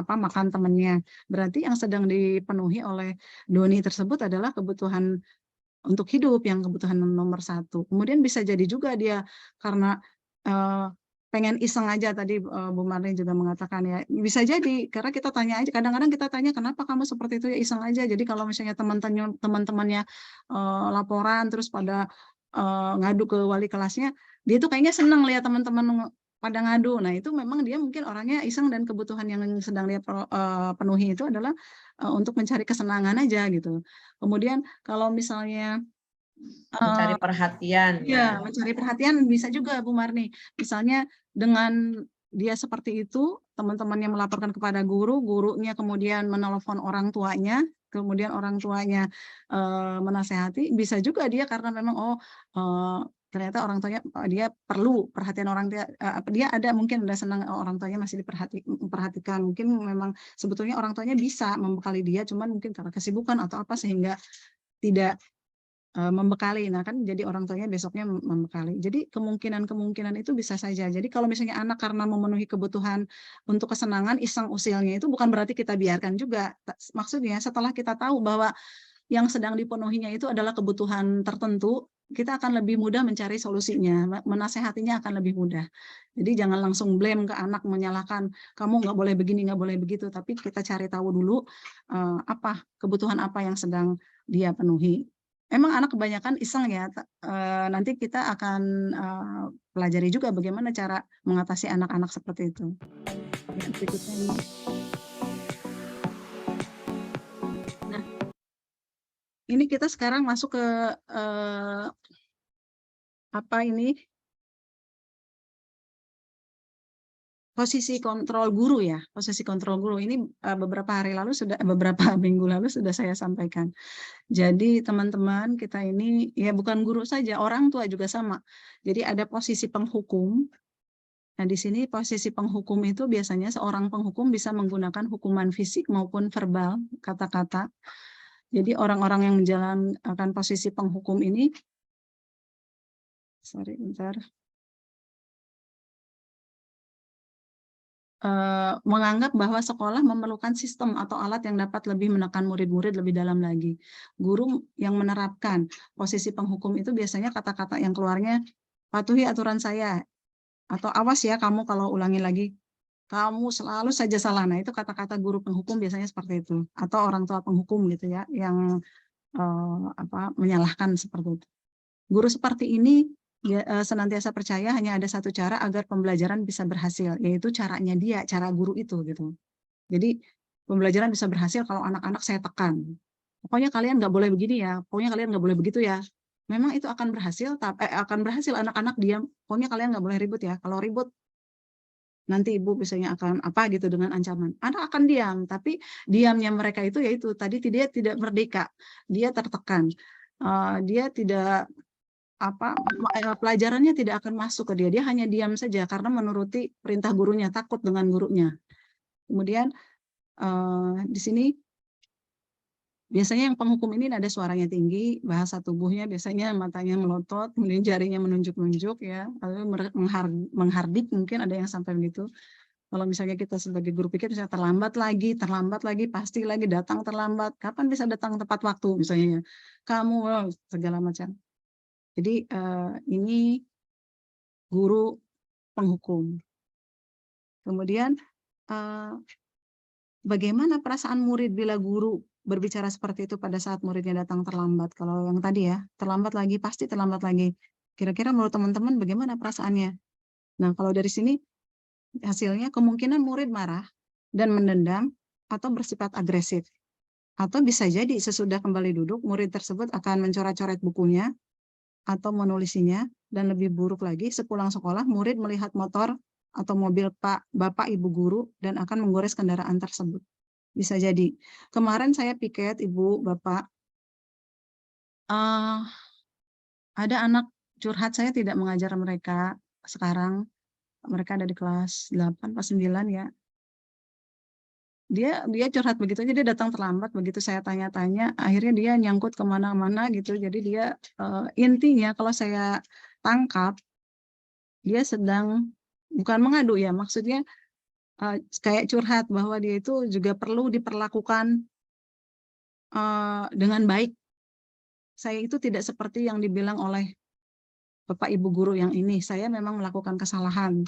makan temannya. Berarti yang sedang dipenuhi oleh Doni tersebut adalah kebutuhan untuk hidup, yang kebutuhan nomor 1. Kemudian bisa jadi juga dia karena pengen iseng aja, tadi Bu Marlin juga mengatakan ya, bisa jadi karena kita tanya aja, kadang-kadang kita tanya kenapa kamu seperti itu ya, iseng aja. Jadi kalau misalnya teman-temannya laporan terus pada ngadu ke wali kelasnya, dia tuh kayaknya senang lihat teman-teman pada ngadu. Nah itu memang dia mungkin orangnya iseng, dan kebutuhan yang sedang dia penuhi itu adalah untuk mencari kesenangan aja gitu. Kemudian kalau misalnya Mencari perhatian Ya, ya. mencari perhatian bisa juga Bu Marni. Misalnya dengan dia seperti itu, teman-temannya melaporkan kepada guru, gurunya kemudian menelepon orang tuanya, kemudian orang tuanya menasehati, bisa juga dia karena memang ternyata orang tuanya dia perlu perhatian orang tua, dia ada mungkin udah senang orang tuanya masih diperhatikan, mungkin memang sebetulnya orang tuanya bisa membekali dia, cuman mungkin karena kesibukan atau apa sehingga tidak membekali. Nah kan jadi orang tuanya besoknya membekali. Jadi kemungkinan itu bisa saja. Jadi kalau misalnya anak karena memenuhi kebutuhan untuk kesenangan iseng usilnya itu bukan berarti kita biarkan juga. Maksudnya setelah kita tahu bahwa yang sedang dipenuhinya itu adalah kebutuhan tertentu, kita akan lebih mudah mencari solusinya, menasehatinya akan lebih mudah. Jadi jangan langsung blame ke anak, menyalahkan kamu nggak boleh begini, nggak boleh begitu, tapi kita cari tahu dulu apa kebutuhan apa yang sedang dia penuhi. Emang anak kebanyakan iseng ya, nanti kita akan pelajari juga bagaimana cara mengatasi anak-anak seperti itu. Ya, berikutnya ini. Nah, ini kita sekarang masuk ke apa ini? Posisi kontrol guru ya, posisi kontrol guru ini beberapa minggu lalu sudah saya sampaikan. Jadi teman-teman kita ini ya bukan guru saja, orang tua juga sama. Jadi ada posisi penghukum. Nah di sini posisi penghukum itu biasanya seorang penghukum bisa menggunakan hukuman fisik maupun verbal, kata-kata. Jadi orang-orang yang menjalankan posisi penghukum ini, menganggap bahwa sekolah memerlukan sistem atau alat yang dapat lebih menekan murid-murid lebih dalam lagi. Guru yang menerapkan posisi penghukum itu biasanya kata-kata yang keluarnya, patuhi aturan saya, atau awas ya kamu kalau ulangi lagi, kamu selalu saja salah. Nah itu kata-kata guru penghukum biasanya seperti itu, atau orang tua penghukum gitu ya, yang menyalahkan seperti itu. Guru seperti ini senantiasa percaya hanya ada satu cara agar pembelajaran bisa berhasil, yaitu caranya dia, cara guru itu gitu. Jadi pembelajaran bisa berhasil kalau anak-anak saya tekan. Pokoknya kalian nggak boleh begini ya, pokoknya kalian nggak boleh begitu ya. Memang itu akan berhasil, tapi akan berhasil anak-anak diam. Pokoknya kalian nggak boleh ribut ya. Kalau ribut nanti ibu biasanya akan apa gitu dengan ancaman. Anak akan diam, tapi diamnya mereka itu yaitu tadi dia tidak merdeka, dia tertekan, dia tidak pelajarannya tidak akan masuk ke dia hanya diam saja karena menuruti perintah gurunya, takut dengan gurunya. Kemudian di sini biasanya yang penghukum ini ada suaranya tinggi, bahasa tubuhnya biasanya matanya melotot, kemudian jarinya menunjuk-nunjuk ya, lalu menghardik, mungkin ada yang sampai begitu. Kalau misalnya kita sebagai guru pikir bisa terlambat lagi, pasti lagi datang terlambat, kapan bisa datang tepat waktu misalnya, kamu segala macam. Jadi ini guru penghukum. Kemudian bagaimana perasaan murid bila guru berbicara seperti itu pada saat muridnya datang terlambat? Kalau yang tadi ya, terlambat lagi, pasti terlambat lagi. Kira-kira menurut teman-teman bagaimana perasaannya? Nah, kalau dari sini hasilnya kemungkinan murid marah dan mendendam atau bersifat agresif. Atau bisa jadi sesudah kembali duduk, murid tersebut akan mencoret-coret bukunya, atau menulisinya, dan lebih buruk lagi sepulang sekolah murid melihat motor atau mobil bapak ibu guru dan akan menggores kendaraan tersebut. Bisa jadi. Kemarin saya piket ibu bapak, ada anak curhat, saya tidak mengajar mereka sekarang, mereka ada di kelas 8 atau 9 ya. Dia curhat begitu aja, dia datang terlambat, begitu saya tanya-tanya akhirnya dia nyangkut kemana-mana gitu. Jadi dia intinya kalau saya tangkap dia sedang bukan mengadu ya, maksudnya kayak curhat bahwa dia itu juga perlu diperlakukan dengan baik. Saya itu tidak seperti yang dibilang oleh Bapak Ibu guru yang ini, saya memang melakukan kesalahan,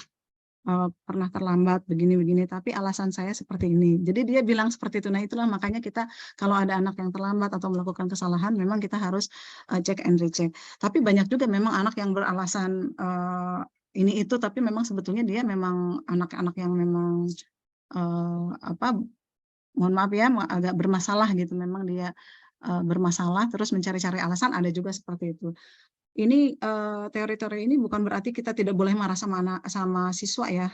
pernah terlambat begini-begini, tapi alasan saya seperti ini. Jadi dia bilang seperti itu. Nah itulah makanya kita kalau ada anak yang terlambat atau melakukan kesalahan, memang kita harus check and recheck. Tapi banyak juga memang anak yang beralasan ini itu, tapi memang sebetulnya dia memang anak-anak yang memang mohon maaf ya agak bermasalah gitu. Memang dia bermasalah terus mencari-cari alasan, ada juga seperti itu. Ini teori-teori ini bukan berarti kita tidak boleh marah sama siswa ya,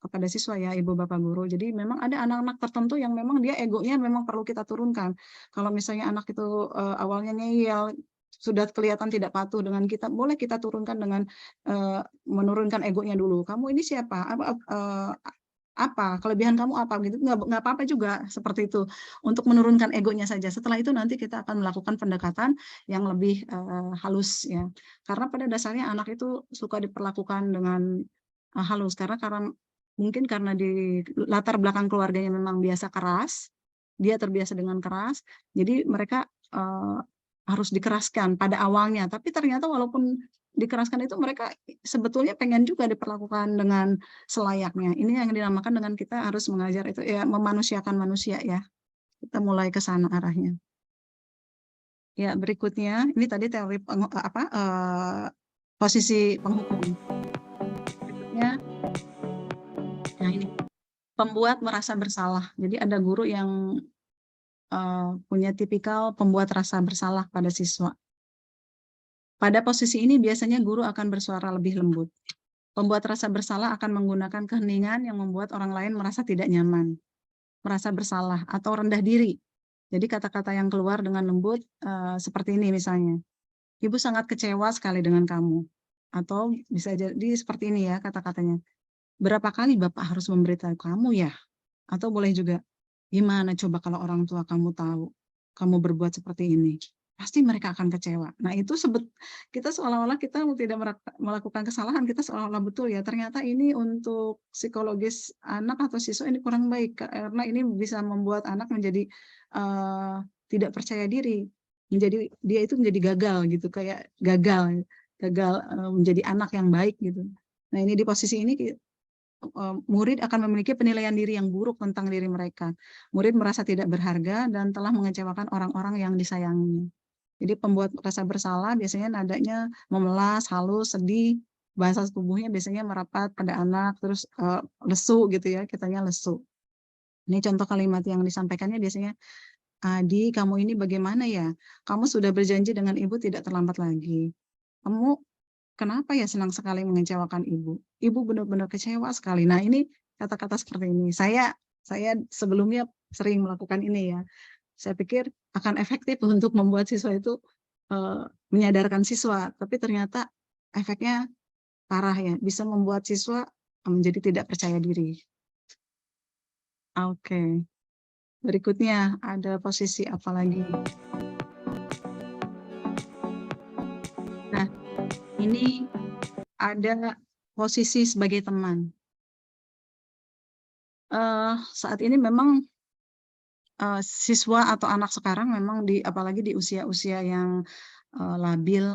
kepada siswa ya, Ibu Bapak guru. Jadi memang ada anak-anak tertentu yang memang dia egonya memang perlu kita turunkan. Kalau misalnya anak itu awalnya ngeyel, sudah kelihatan tidak patuh dengan kita, boleh kita turunkan dengan menurunkan egonya dulu. Kamu ini siapa? Apa kelebihan kamu apa gitu, nggak apa-apa juga seperti itu, untuk menurunkan egonya saja. Setelah itu nanti kita akan melakukan pendekatan yang lebih halus ya, karena pada dasarnya anak itu suka diperlakukan dengan halus karena mungkin karena di latar belakang keluarganya memang biasa keras, dia terbiasa dengan keras, jadi mereka harus dikeraskan pada awalnya, tapi ternyata walaupun dikeraskan itu mereka sebetulnya pengen juga diperlakukan dengan selayaknya. Ini yang dinamakan dengan kita harus mengajar itu ya, memanusiakan manusia ya. Kita mulai ke sana arahnya. Ya, berikutnya ini tadi teori posisi penghukum. Berikutnya, nah ini pembuat merasa bersalah. Jadi ada guru yang punya tipikal pembuat rasa bersalah pada siswa. Pada posisi ini biasanya guru akan bersuara lebih lembut. Pembuat rasa bersalah akan menggunakan keheningan yang membuat orang lain merasa tidak nyaman, merasa bersalah, atau rendah diri. Jadi kata-kata yang keluar dengan lembut seperti ini misalnya, Ibu sangat kecewa sekali dengan kamu. Atau bisa jadi seperti ini ya kata-katanya, berapa kali Bapak harus memberitahu kamu ya? Atau boleh juga, gimana coba kalau orang tua kamu tahu kamu berbuat seperti ini? Pasti mereka akan kecewa. Nah itu kita seolah-olah kita tidak melakukan kesalahan, kita seolah-olah betul ya, ternyata ini untuk psikologis anak atau siswa ini kurang baik, karena ini bisa membuat anak menjadi tidak percaya diri, dia itu menjadi gagal gitu, kayak gagal menjadi anak yang baik gitu. Nah ini di posisi ini murid akan memiliki penilaian diri yang buruk tentang diri mereka. Murid merasa tidak berharga dan telah mengecewakan orang-orang yang disayangi. Jadi pembuat rasa bersalah biasanya nadanya memelas, halus, sedih, bahasa tubuhnya biasanya merapat pada anak, terus lesu gitu ya, kitanya lesu. Ini contoh kalimat yang disampaikannya biasanya, Adi, kamu ini bagaimana ya? Kamu sudah berjanji dengan ibu tidak terlambat lagi. Kamu kenapa ya senang sekali mengecewakan ibu? Ibu benar-benar kecewa sekali. Nah ini kata-kata seperti ini. Saya sebelumnya sering melakukan ini ya. Saya pikir akan efektif untuk membuat siswa itu menyadarkan siswa, tapi ternyata efeknya parah ya, bisa membuat siswa menjadi tidak percaya diri. Oke. Berikutnya ada posisi apa lagi? Nah, ini ada posisi sebagai teman. Saat ini memang siswa atau anak sekarang memang apalagi di usia-usia yang labil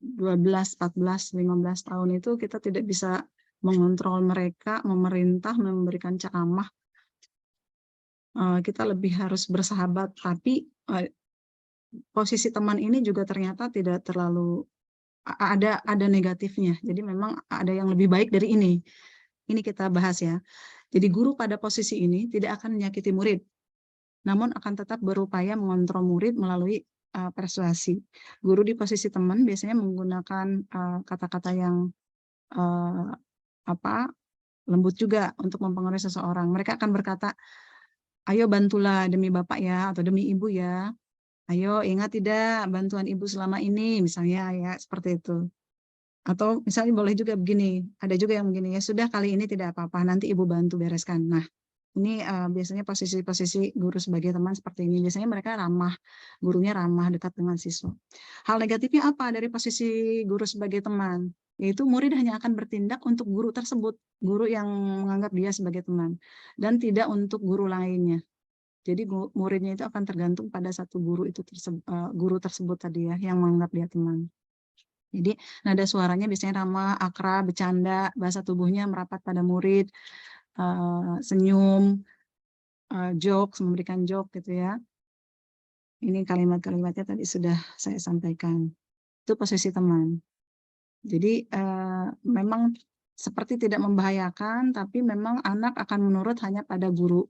12, 14, 15 tahun itu kita tidak bisa mengontrol mereka, memerintah, memberikan ceramah. Kita lebih harus bersahabat, tapi posisi teman ini juga ternyata tidak terlalu ada negatifnya. Jadi memang ada yang lebih baik dari ini. Ini kita bahas ya. Jadi guru pada posisi ini tidak akan menyakiti murid, namun akan tetap berupaya mengontrol murid melalui persuasi. Guru di posisi teman biasanya menggunakan kata-kata yang lembut juga untuk mempengaruhi seseorang. Mereka akan berkata, ayo bantulah demi Bapak ya, atau demi Ibu ya. Ayo ingat tidak bantuan Ibu selama ini, misalnya ya seperti itu. Atau misalnya boleh juga begini, ada juga yang begini, ya sudah kali ini tidak apa-apa, nanti Ibu bantu bereskan. Nah, ini biasanya posisi-posisi guru sebagai teman seperti ini. Biasanya mereka ramah, gurunya ramah, dekat dengan siswa. Hal negatifnya apa dari posisi guru sebagai teman? Yaitu murid hanya akan bertindak untuk guru tersebut, guru yang menganggap dia sebagai teman, dan tidak untuk guru lainnya. Jadi muridnya itu akan tergantung pada satu guru tersebut tadi ya, yang menganggap dia teman. Jadi nada suaranya biasanya ramah, akrab, bercanda, bahasa tubuhnya merapat pada murid, senyum, jokes, memberikan joke gitu ya. Ini kalimat-kalimatnya tadi sudah saya sampaikan. Itu posisi teman. Jadi memang seperti tidak membahayakan, tapi memang anak akan menurut hanya pada guru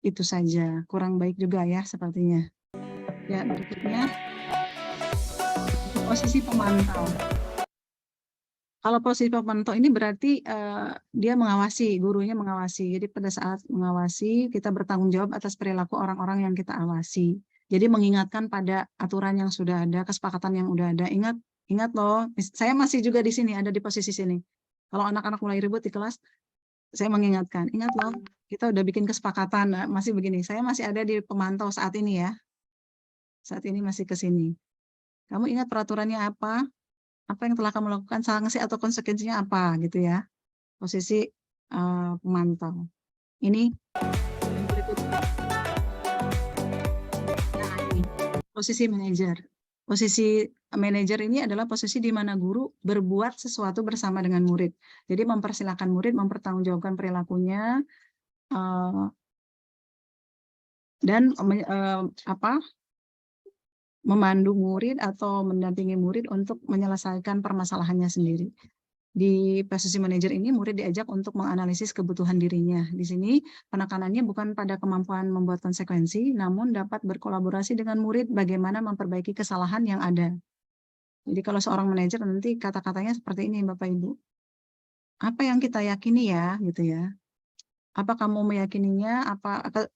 itu saja. Kurang baik juga ya sepertinya. Ya, berikutnya posisi pemantau. Kalau posisi pemantau ini berarti dia mengawasi, gurunya mengawasi. Jadi pada saat mengawasi, kita bertanggung jawab atas perilaku orang-orang yang kita awasi. Jadi mengingatkan pada aturan yang sudah ada, kesepakatan yang udah ada. Ingat loh, saya masih juga di sini, ada di posisi sini. Kalau anak-anak mulai ribut di kelas, saya mengingatkan, ingat loh, kita udah bikin kesepakatan, masih begini. Saya masih ada di pemantau saat ini ya. Saat ini masih ke sini. Kamu ingat peraturannya apa? Apa yang telah kamu lakukan, sanksi atau konsekuensinya apa gitu ya. Posisi pemantau. Ini yang berikutnya. Nah, ini posisi manajer. Posisi manajer ini adalah posisi di mana guru berbuat sesuatu bersama dengan murid. Jadi mempersilahkan murid mempertanggungjawabkan perilakunya dan memandu murid atau mendampingi murid untuk menyelesaikan permasalahannya sendiri. Di posisi manajer ini, murid diajak untuk menganalisis kebutuhan dirinya. Di sini, penekanannya bukan pada kemampuan membuat konsekuensi, namun dapat berkolaborasi dengan murid bagaimana memperbaiki kesalahan yang ada. Jadi kalau seorang manajer nanti kata-katanya seperti ini, Bapak Ibu. Apa yang kita yakini ya, gitu ya. Apa kamu meyakininya,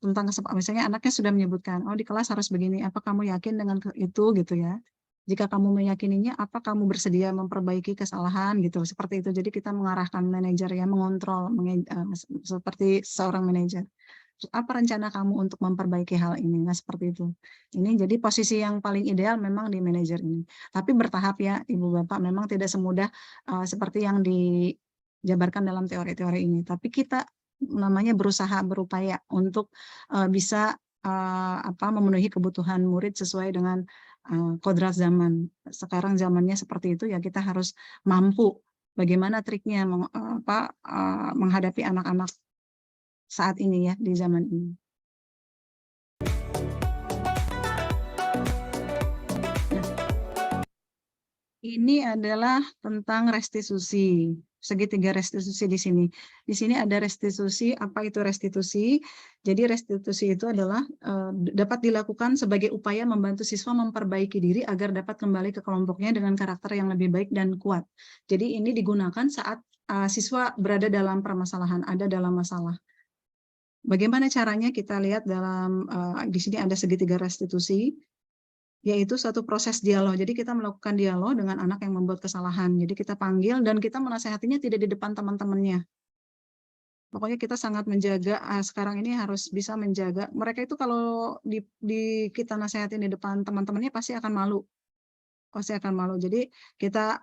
tentang misalnya anaknya sudah menyebutkan, oh di kelas harus begini, apa kamu yakin dengan itu gitu ya. Jika kamu meyakininya, apa kamu bersedia memperbaiki kesalahan gitu, seperti itu. Jadi kita mengarahkan manajer ya, mengontrol seperti seorang manajer. Apa rencana kamu untuk memperbaiki hal ini? Nah, seperti itu. Ini jadi posisi yang paling ideal memang di manajer ini. Tapi bertahap ya, Ibu Bapak, memang tidak semudah seperti yang dijabarkan dalam teori-teori ini. Tapi kita namanya berusaha, berupaya untuk bisa memenuhi kebutuhan murid sesuai dengan kodrat zaman. Sekarang zamannya seperti itu ya, kita harus mampu bagaimana triknya menghadapi anak-anak saat ini ya, di zaman ini. Ini adalah tentang restitusi, segitiga restitusi di sini. Di sini ada restitusi, apa itu restitusi? Jadi restitusi itu adalah dapat dilakukan sebagai upaya membantu siswa memperbaiki diri agar dapat kembali ke kelompoknya dengan karakter yang lebih baik dan kuat. Jadi ini digunakan saat siswa berada dalam permasalahan, ada dalam masalah. Bagaimana caranya kita lihat dalam, di sini ada segitiga restitusi, yaitu suatu proses dialog. Jadi kita melakukan dialog dengan anak yang membuat kesalahan. Jadi kita panggil dan kita menasehatinya tidak di depan teman-temannya. Pokoknya kita sangat menjaga, sekarang ini harus bisa menjaga. Mereka itu kalau kita nasehatin di depan teman-temannya pasti akan malu. Pasti akan malu. Jadi kita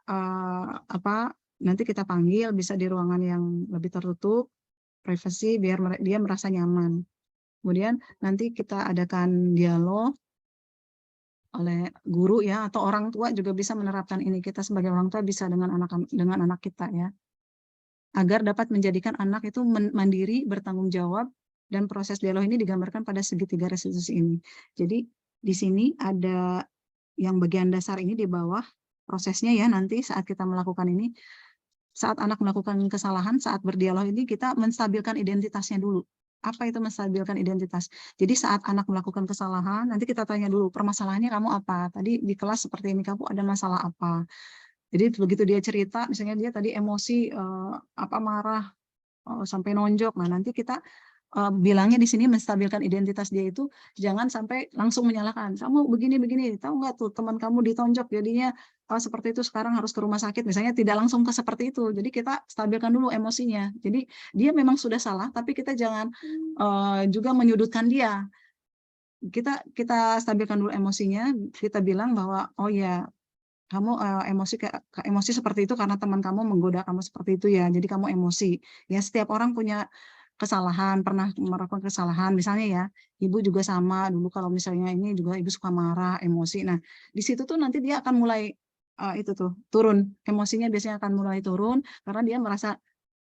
nanti kita panggil, bisa di ruangan yang lebih tertutup, privasi, biar dia merasa nyaman. Kemudian nanti kita adakan dialog oleh guru ya, atau orang tua juga bisa menerapkan ini. Kita sebagai orang tua bisa dengan anak kita ya, agar dapat menjadikan anak itu mandiri, bertanggung jawab, dan proses dialog ini digambarkan pada segitiga restitusi ini. Jadi di sini ada yang bagian dasar ini di bawah prosesnya ya, nanti saat kita melakukan ini. Saat anak melakukan kesalahan, saat berdialog ini kita menstabilkan identitasnya dulu. Apa itu menstabilkan identitas? Jadi saat anak melakukan kesalahan, nanti kita tanya dulu, permasalahannya kamu apa? Tadi di kelas seperti ini, kamu ada masalah apa? Jadi begitu dia cerita, misalnya dia tadi emosi, marah, sampai nonjok. Nah nanti kita bilangnya di sini menstabilkan identitas dia itu, jangan sampai langsung menyalahkan. Kamu begini-begini, tahu nggak tuh teman kamu ditonjok, jadinya seperti itu, sekarang harus ke rumah sakit. Misalnya tidak langsung ke seperti itu. Jadi kita stabilkan dulu emosinya. Jadi dia memang sudah salah, tapi kita jangan juga menyudutkan dia. Kita stabilkan dulu emosinya. Kita bilang bahwa oh ya, kamu emosi seperti itu karena teman kamu menggoda kamu seperti itu ya. Jadi kamu emosi. Ya setiap orang punya kesalahan, pernah melakukan kesalahan, misalnya ya, ibu juga sama dulu kalau misalnya ini juga ibu suka marah, emosi. Nah, di situ tuh nanti dia akan mulai itu tuh turun, emosinya biasanya akan mulai turun karena dia merasa,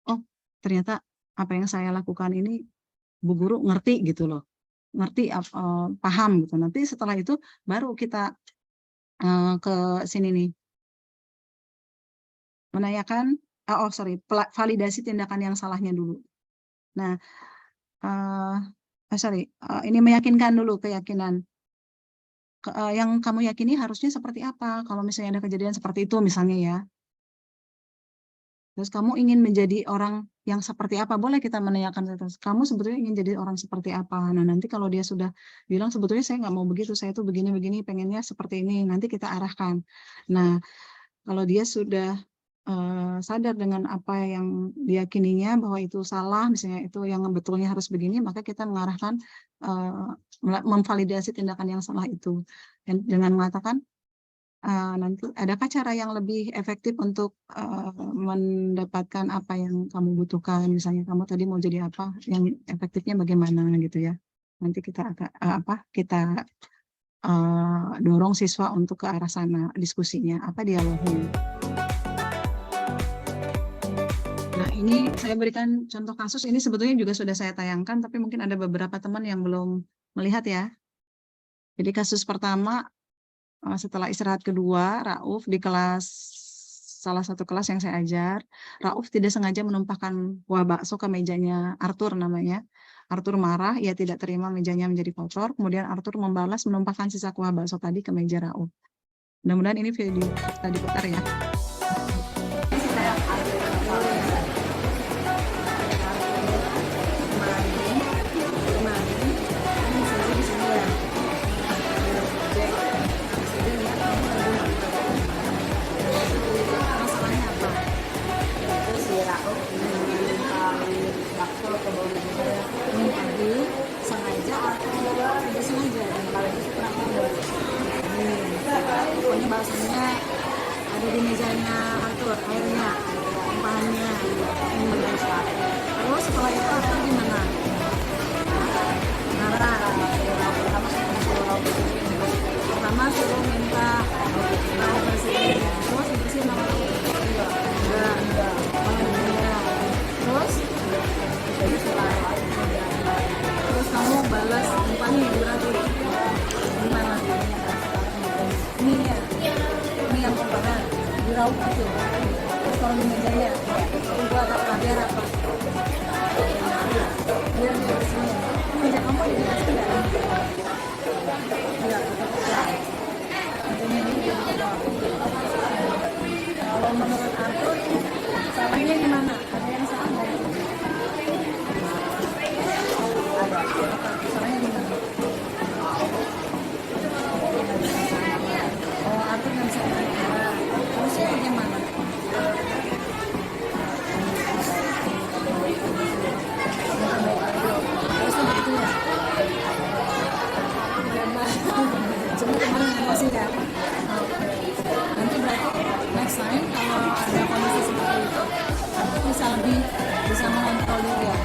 oh ternyata apa yang saya lakukan ini Bu Guru ngerti gitu loh, ngerti, paham gitu. Nanti setelah itu baru kita ke sini nih, menanyakan, validasi tindakan yang salahnya dulu. Nah, ini meyakinkan dulu keyakinan. yang kamu yakini harusnya seperti apa kalau misalnya ada kejadian seperti itu misalnya ya. Terus kamu ingin menjadi orang yang seperti apa? Boleh kita menanyakan terus. Kamu sebetulnya ingin jadi orang seperti apa? Nah, nanti kalau dia sudah bilang sebetulnya saya nggak mau begitu, saya tuh begini-begini, pengennya seperti ini. Nanti kita arahkan. Nah, kalau dia sudah sadar dengan apa yang diyakininya bahwa itu salah, misalnya itu yang betulnya harus begini, maka kita mengarahkan memvalidasi tindakan yang salah itu. Dan dengan mengatakan, nanti adakah cara yang lebih efektif untuk mendapatkan apa yang kamu butuhkan, misalnya kamu tadi mau jadi apa, yang efektifnya bagaimana gitu ya. Nanti kita kita dorong siswa untuk ke arah sana diskusinya, apa dialognya. Nah, ini saya berikan contoh kasus, ini sebetulnya juga sudah saya tayangkan, tapi mungkin ada beberapa teman yang belum melihat ya. Jadi kasus pertama, setelah istirahat kedua, Rauf di salah satu kelas yang saya ajar, Rauf tidak sengaja menumpahkan kuah bakso ke mejanya Arthur namanya. Arthur marah, ia tidak terima mejanya menjadi kotor, kemudian Arthur membalas menumpahkan sisa kuah bakso tadi ke meja Rauf. Mudah-mudahan ini video tadi putar ya. Pokoknya baksonya ada di mejanya Arthur, airnya, tumpahannya, terus setelah itu Arthur gimana? Marah. Pertama suruh minta air bersih, terus bersih nama enggak. Terus kamu balas tumpahannya berarti gimana? Ini yang tumpahan di Rauf itu. Terus kalau di mejanya itu ada biar apa? Biar dia bersih. Meja kamu ada di atas tidak? Kalau menurut Arthur, salahnya di mana? Ada yang salah nggak? Ada. Salahnya di mana? Oh, Arthur nggak bisa berbicara. Harusnya bagaimana? Harusnya begitu ya? Cuma kemarin emosi ya. Nanti berarti next time kalau ada kondisi seperti itu, aku bisa mengontrol diri ya.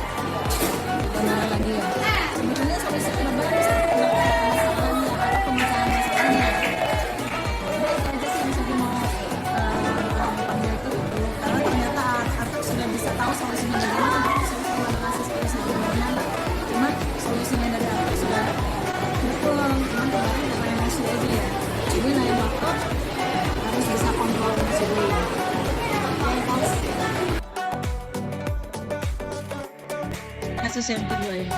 Benar lagi ya. Sebetulnya solusi perubahan bisa melakukan masalahnya atau pemecahan masalahnya. Jadi itu aja sih yang saya mau panggil itu. Karena ternyata Arthur sudah bisa tahu solusinya bagaimana, solusinya mengatasi solusi bagaimana. Cuma solusinya dari Arthur sudah betul, cuma kemarin karena emosi aja ya. Jadi lain waktu harus bisa kontrol emosi dulu. Kasus yang kedua ya.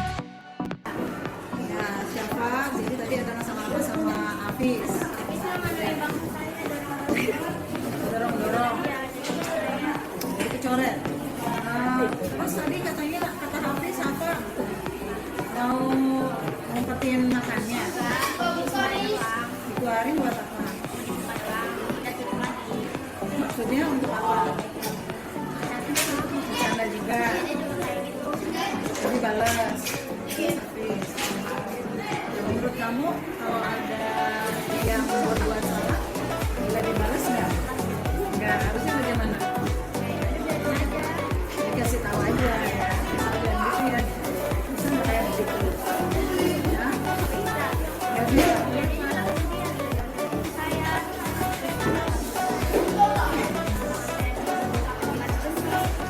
Ya, siapa? Jadi tadi ada sama-sama sama Hafiz. Dorong. Jadi kecoret. Terus tadi katanya kata Hafiz apa? Mau ngumpetin makannya. Dikeluarin buat apa? Maksudnya untuk apa? Bercanda juga. Jadi balas. Menurut kamu kalau ada yang buat salah, boleh dibalas nggak? Nggak, harusnya bagaimana? Dikasih tahu aja ya. Dan gitu ya. Bisa nggak kayak begitu? Ya? Nggak bisa.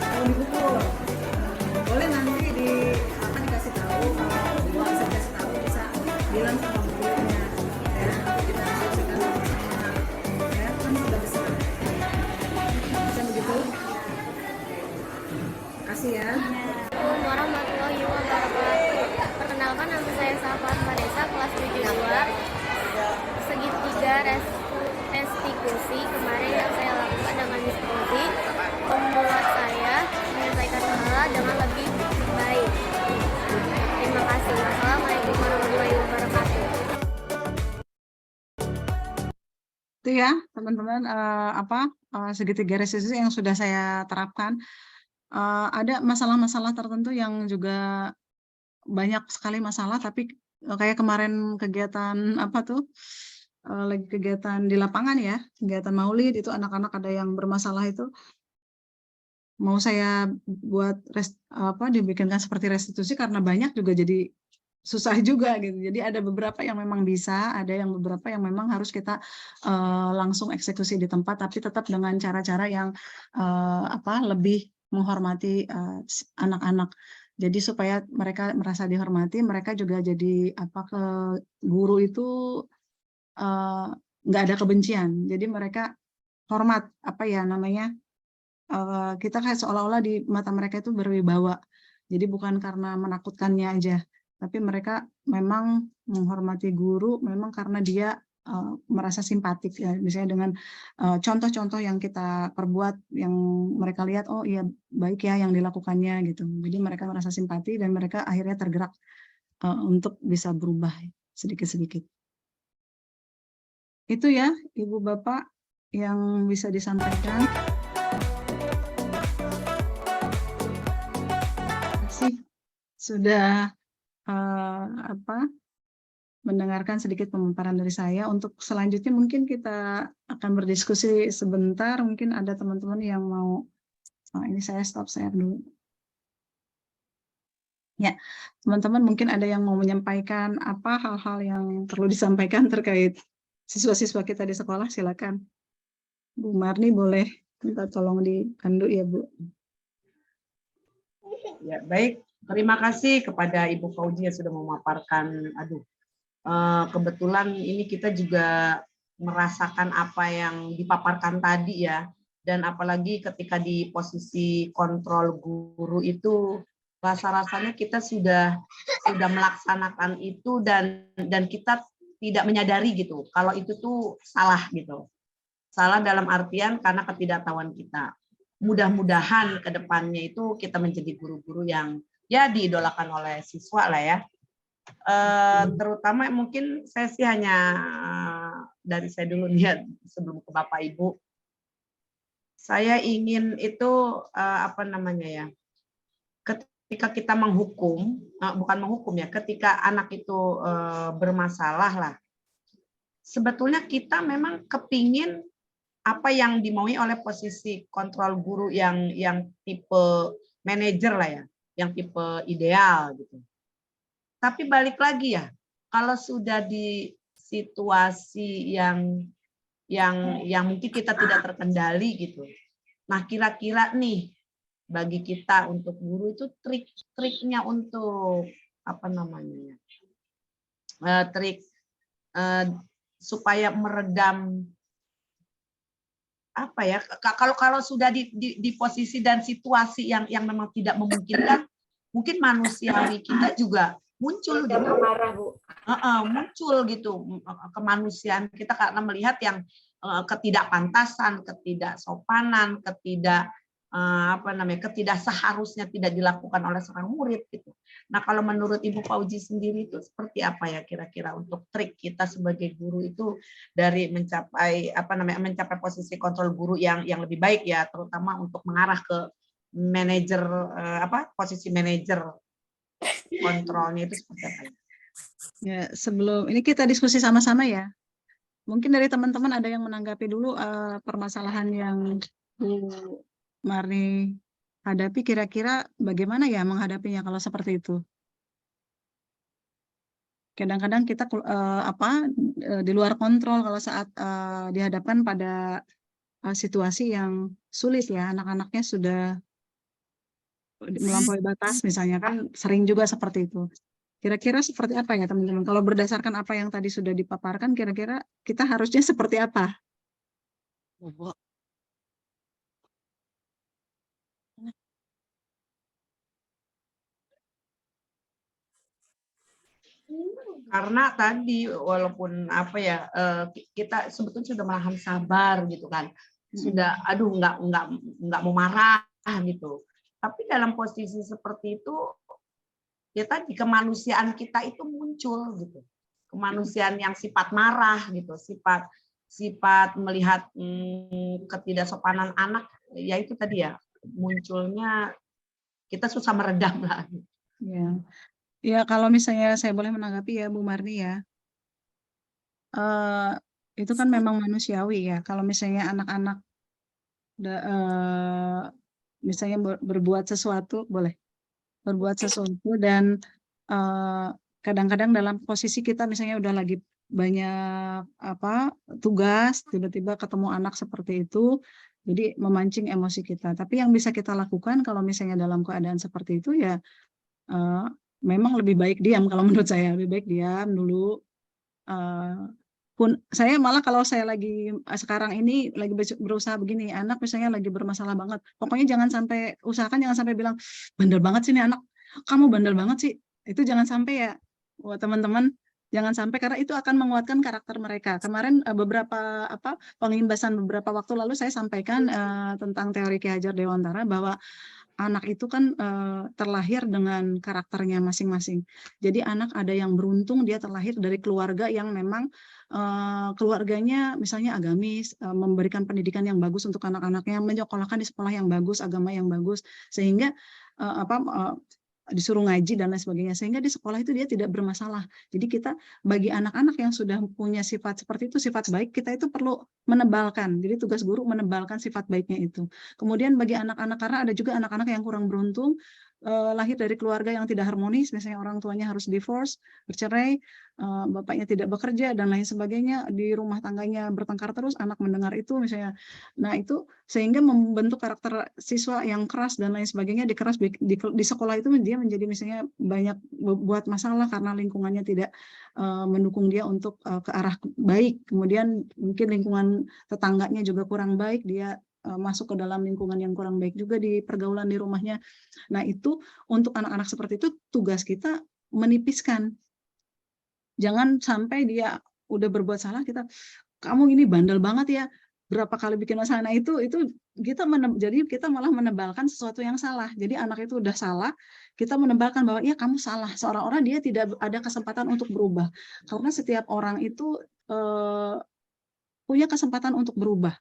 Kalau dipukul, boleh nanti dikasih tahu. Kalau bisa kasih tahu bisa bilang sama gurunya. Ya, nanti kita diskusikan restitusi kemarin yang saya lakukan dengan diskusi membuat saya menyelesaikan masalah dengan lebih baik. Terima kasih. Wassalamualaikum warahmatullahi wabarakatuh. Itu ya teman-teman segitiga restitusi yang sudah saya terapkan. Ada masalah-masalah tertentu yang juga banyak sekali masalah, tapi kayak kemarin kegiatan lagi kegiatan di lapangan ya, kegiatan maulid itu anak-anak ada yang bermasalah itu mau saya buat dibikinkan seperti restitusi karena banyak juga jadi susah juga gitu. Jadi ada beberapa yang memang bisa, ada yang beberapa yang memang harus kita langsung eksekusi di tempat, tapi tetap dengan cara-cara yang lebih menghormati anak-anak. Jadi supaya mereka merasa dihormati, mereka juga jadi ke guru itu nggak ada kebencian. Jadi mereka hormat kita kayak seolah-olah di mata mereka itu berwibawa. Jadi bukan karena menakutkannya aja, tapi mereka memang menghormati guru memang karena dia merasa simpatik ya, misalnya dengan contoh-contoh yang kita perbuat yang mereka lihat oh iya baik ya yang dilakukannya gitu. Jadi mereka merasa simpati dan mereka akhirnya tergerak untuk bisa berubah sedikit-sedikit. Itu ya Ibu Bapak yang bisa disampaikan. Sudah mendengarkan sedikit pemaparan dari saya. Untuk selanjutnya mungkin kita akan berdiskusi sebentar. Mungkin ada teman-teman yang mau, ini saya stop share dulu. Ya, teman-teman mungkin ada yang mau menyampaikan apa hal-hal yang perlu disampaikan terkait siswa-siswa kita di sekolah, silakan. Bu Marni boleh minta tolong dipandu ya Bu. Ya, baik. Terima kasih kepada Ibu Fauji yang sudah memaparkan. Kebetulan ini kita juga merasakan apa yang dipaparkan tadi ya. Dan apalagi ketika di posisi kontrol guru itu, rasa-rasanya kita sudah melaksanakan itu dan kita tidak menyadari gitu. Kalau itu tuh salah gitu. Salah dalam artian karena ketidaktahuan kita. Mudah-mudahan ke depannya itu kita menjadi guru-guru yang ya diidolakan oleh siswa lah ya. Terutama mungkin saya sih hanya dari saya dulu nih sebelum ke Bapak Ibu. Saya ingin itu ketika kita menghukum, bukan menghukum ya, ketika anak itu bermasalah lah. Sebetulnya kita memang kepingin apa yang dimaui oleh posisi kontrol guru yang tipe manajer lah ya, yang tipe ideal gitu. Tapi balik lagi ya, kalau sudah di situasi yang mungkin kita tidak terkendali gitu. Nah, kira-kira nih bagi kita untuk guru itu trik-triknya untuk supaya meredam kalau sudah di posisi dan situasi yang memang tidak memungkinkan, mungkin manusiawi kita juga muncul gitu. Marah, Bu. Muncul gitu kemanusiaan kita karena melihat yang ketidakpantasan, ketidaksopanan, ketidakseharusnya tidak dilakukan oleh seorang murid gitu. Nah, kalau menurut Ibu Fauji sendiri itu seperti apa ya kira-kira untuk trik kita sebagai guru itu dari mencapai posisi kontrol guru yang lebih baik ya, terutama untuk mengarah ke manajer posisi manajer kontrolnya itu seperti apa ya? Ya, sebelum ini kita diskusi sama-sama ya. Mungkin dari teman-teman ada yang menanggapi dulu permasalahan yang Bu Marni hadapi, kira-kira bagaimana ya menghadapinya kalau seperti itu? Kadang-kadang kita di luar kontrol kalau saat dihadapkan pada situasi yang sulit ya, anak-anaknya sudah melampaui batas misalnya, kan sering juga seperti itu. Kira-kira seperti apa ya teman-teman? Kalau berdasarkan apa yang tadi sudah dipaparkan, kira-kira kita harusnya seperti apa? Karena tadi walaupun apa ya, kita sebetulnya sudah menahan sabar gitu kan, sudah aduh nggak mau marah gitu. Tapi dalam posisi seperti itu, ya tadi kemanusiaan kita itu muncul gitu, kemanusiaan yang sifat marah gitu, sifat melihat ketidaksopanan anak, ya itu tadi ya munculnya, kita susah meredam lah. Ya. Ya, kalau misalnya saya boleh menanggapi ya, Bu Marni ya. Itu kan memang manusiawi ya. Kalau misalnya anak-anak misalnya berbuat sesuatu, boleh berbuat sesuatu dan kadang-kadang dalam posisi kita misalnya udah lagi banyak tugas, tiba-tiba ketemu anak seperti itu, jadi memancing emosi kita. Tapi yang bisa kita lakukan kalau misalnya dalam keadaan seperti itu ya memang lebih baik diam. Kalau menurut saya lebih baik diam dulu. Pun saya malah kalau saya lagi sekarang ini lagi berusaha begini, anak misalnya lagi bermasalah banget, pokoknya usahakan jangan sampai bilang bandel banget sih nih anak, kamu bandel banget sih, itu jangan sampai ya buat teman-teman, jangan sampai, karena itu akan menguatkan karakter mereka. Kemarin beberapa pengimbasan beberapa waktu lalu saya sampaikan tentang teori Ki Hajar Dewantara bahwa anak itu kan terlahir dengan karakternya masing-masing. Jadi anak ada yang beruntung dia terlahir dari keluarga yang memang keluarganya misalnya agamis, memberikan pendidikan yang bagus untuk anak-anaknya, menyekolahkan di sekolah yang bagus, agama yang bagus, sehingga disuruh ngaji dan lain sebagainya, sehingga di sekolah itu dia tidak bermasalah. Jadi kita bagi anak-anak yang sudah punya sifat seperti itu, sifat baik, kita itu perlu menebalkan. Jadi tugas guru menebalkan sifat baiknya itu. Kemudian bagi anak-anak, karena ada juga anak-anak yang kurang beruntung, lahir dari keluarga yang tidak harmonis, misalnya orang tuanya harus divorce, bercerai, bapaknya tidak bekerja dan lain sebagainya, di rumah tangganya bertengkar terus, anak mendengar itu misalnya. Nah itu sehingga membentuk karakter siswa yang keras dan lain sebagainya, di sekolah itu dia menjadi misalnya banyak buat masalah karena lingkungannya tidak mendukung dia untuk ke arah baik. Kemudian mungkin lingkungan tetangganya juga kurang baik, dia masuk ke dalam lingkungan yang kurang baik juga di pergaulan di rumahnya. Nah itu untuk anak-anak seperti itu tugas kita menipiskan. Jangan sampai dia udah berbuat salah kita, kamu ini bandel banget ya, berapa kali bikin masalah. Nah itu jadi kita malah menebalkan sesuatu yang salah. Jadi anak itu udah salah, kita menebalkan bahwa ya kamu salah. Seorang-orang dia tidak ada kesempatan untuk berubah. Karena setiap orang itu punya kesempatan untuk berubah.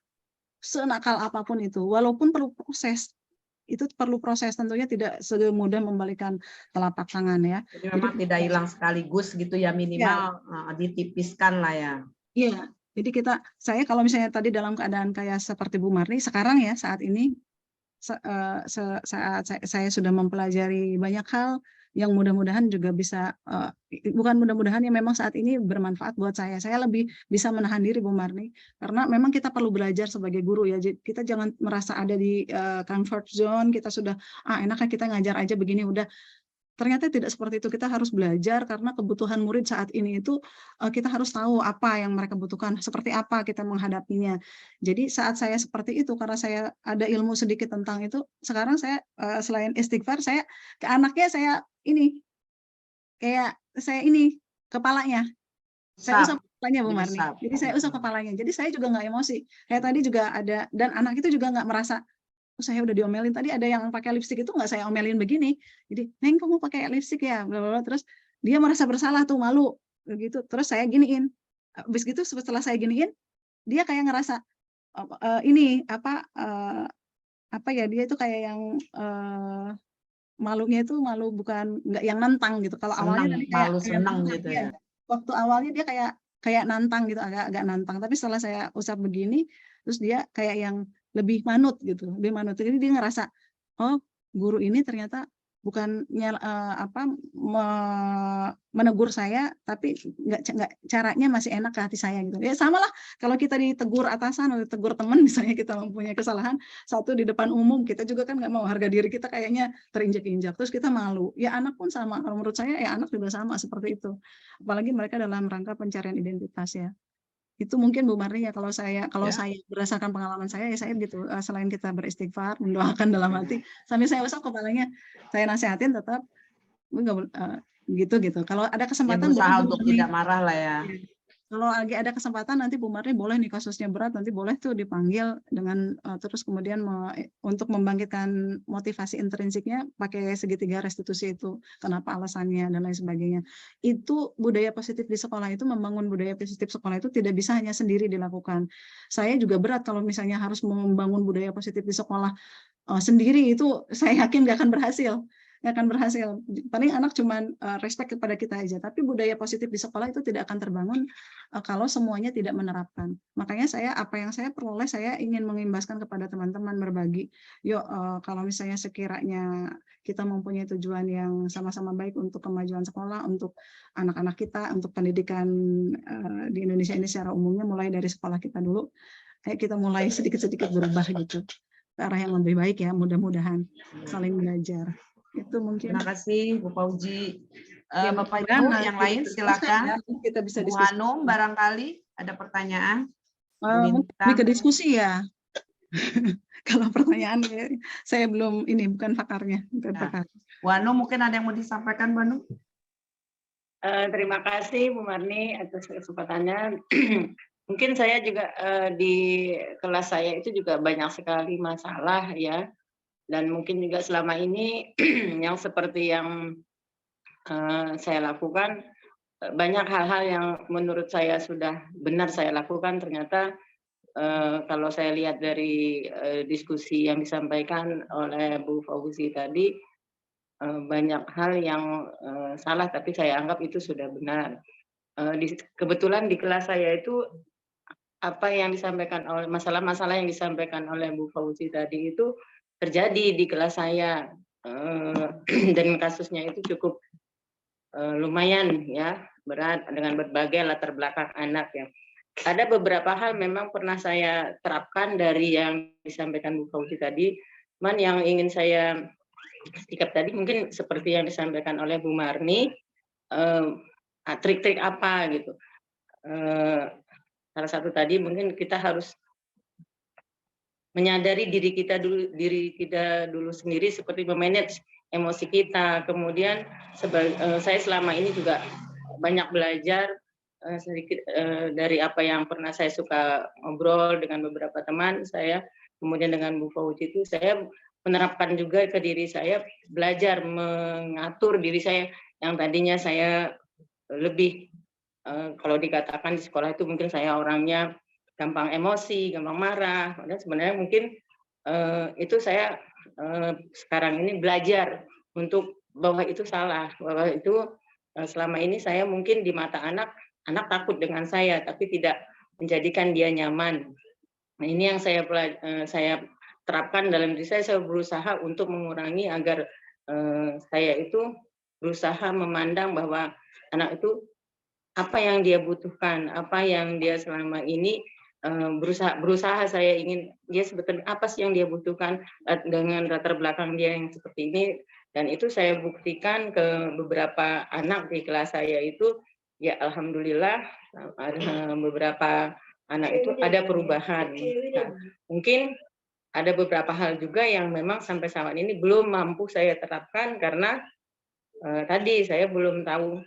Senakal apapun itu, walaupun perlu proses, itu perlu proses, tentunya tidak semudah membalikan telapak tangan ya. Jadi memang tidak hilang sekaligus gitu ya, minimal ditipiskan lah ya. Iya, jadi saya kalau misalnya tadi dalam keadaan kayak seperti Bu Marni, sekarang ya saat ini saat saya sudah mempelajari banyak hal yang mudah-mudahan juga bisa, bukan mudah-mudahan, yang memang saat ini bermanfaat buat saya lebih bisa menahan diri Bu Marni, karena memang kita perlu belajar sebagai guru ya, kita jangan merasa ada di comfort zone, kita sudah enaknya kita ngajar aja begini udah. Ternyata tidak seperti itu, kita harus belajar karena kebutuhan murid saat ini itu kita harus tahu apa yang mereka butuhkan, seperti apa kita menghadapinya. Jadi saat saya seperti itu, karena saya ada ilmu sedikit tentang itu, sekarang saya selain istighfar, saya ke anaknya saya kepalanya. Saya usap kepalanya Bu Marni. Jadi saya usap kepalanya. Jadi saya juga nggak emosi. Kayak tadi juga ada, dan anak itu juga nggak merasa, saya udah diomelin, tadi ada yang pakai lipstik itu nggak saya omelin begini, jadi Neng kamu pakai lipstik ya, blablabla. Terus dia merasa bersalah tuh, malu begitu, terus saya giniin, habis gitu setelah saya giniin, dia kayak ngerasa dia itu kayak yang malunya itu malu, bukan nggak yang nantang gitu. Kalau awalnya tadi kayak senang gitu ya. Waktu awalnya dia kayak nantang gitu, agak nantang, tapi setelah saya usap begini, terus dia kayak yang lebih manut gitu, lebih manut. Jadi dia ngerasa, oh guru ini ternyata bukan menegur saya, tapi nggak caranya masih enak ke hati saya gitu. Ya sama lah kalau kita ditegur atasan atau ditegur teman, misalnya kita mempunyai kesalahan satu di depan umum, kita juga kan nggak mau, harga diri kita kayaknya terinjak-injak, terus kita malu. Ya anak pun sama, kalau menurut saya ya anak juga sama seperti itu. Apalagi mereka dalam rangka pencarian identitas ya. Itu mungkin Bu Marni ya, kalau saya berdasarkan pengalaman saya ya saya gitu, selain kita beristighfar, mendoakan dalam hati, sambil saya usap kepalanya, saya nasihatin tetap gitu. Kalau ada Ya, kesempatan berusaha boleh Bu untuk Marni. tidak marah lah ya. Kalau lagi ada kesempatan nanti Bu Marni boleh nih, kasusnya berat nanti boleh tuh dipanggil dengan terus kemudian untuk membangkitkan motivasi intrinsiknya pakai segitiga restitusi itu, kenapa alasannya dan lain sebagainya. Itu budaya positif di sekolah itu, membangun budaya positif sekolah itu tidak bisa hanya sendiri dilakukan. Saya juga berat kalau misalnya harus membangun budaya positif di sekolah sendiri, itu saya yakin nggak akan berhasil. Paling anak cuman respect kepada kita aja, tapi budaya positif di sekolah itu tidak akan terbangun kalau semuanya tidak menerapkan. Makanya apa yang saya peroleh, saya ingin mengimbaskan kepada teman-teman, berbagi. Yuk, kalau misalnya sekiranya kita mempunyai tujuan yang sama-sama baik untuk kemajuan sekolah, untuk anak-anak kita, untuk pendidikan di Indonesia ini secara umumnya, mulai dari sekolah kita dulu, ayo kita mulai sedikit-sedikit berubah gitu ke arah yang lebih baik ya, mudah-mudahan saling belajar. Itu mungkin. Terima kasih Bu Fauzi. Ya, Bapak mudah-mudahan Ibu yang lain silakan. ya, kita bisa Bu diskusi. Hanum barangkali ada pertanyaan. Mungkin lebih ke diskusi ya. Kalau pertanyaan saya belum ini, bukan pakarnya. Nah, Bu Hanum mungkin ada yang mau disampaikan, Bu Hanum? Terima kasih Bu Marni atas kesempatannya. Mungkin saya juga di kelas saya itu juga banyak sekali masalah ya, dan mungkin juga selama ini yang seperti yang saya lakukan, banyak hal-hal yang menurut saya sudah benar saya lakukan, ternyata kalau saya lihat dari diskusi yang disampaikan oleh Bu Fauzi tadi, banyak hal yang salah, tapi saya anggap itu sudah benar. Kebetulan di kelas saya itu apa yang disampaikan oleh masalah-masalah yang disampaikan oleh Bu Fauzi tadi itu terjadi di kelas saya, dan kasusnya itu cukup lumayan ya, berat dengan berbagai latar belakang anak ya. Ada beberapa hal memang pernah saya terapkan dari yang disampaikan Bu Fauzi tadi, cuman yang ingin saya sikap tadi mungkin seperti yang disampaikan oleh Bu Marni, trik-trik apa gitu. Salah satu tadi mungkin kita harus menyadari diri kita dulu sendiri, seperti memanage emosi kita. Kemudian saya selama ini juga banyak belajar sedikit dari apa yang pernah saya suka ngobrol dengan beberapa teman saya, kemudian dengan Bu Fauzi itu saya menerapkan juga ke diri saya, belajar mengatur diri saya yang tadinya saya lebih kalau dikatakan di sekolah itu mungkin saya orangnya gampang emosi, gampang marah. Dan sebenarnya mungkin itu saya sekarang ini belajar untuk bahwa itu salah, bahwa itu selama ini saya mungkin di mata anak takut dengan saya, tapi tidak menjadikan dia nyaman. Nah, ini yang saya terapkan dalam diri saya berusaha untuk mengurangi agar saya itu berusaha memandang bahwa anak itu apa yang dia butuhkan, apa yang dia selama ini berusaha saya ingin dia sebetulnya apa sih yang dia butuhkan dengan latar belakang dia yang seperti ini, dan itu saya buktikan ke beberapa anak di kelas saya itu ya alhamdulillah ada beberapa anak itu ada perubahan. Nah, mungkin ada beberapa hal juga yang memang sampai saat ini belum mampu saya terapkan karena tadi saya belum tahu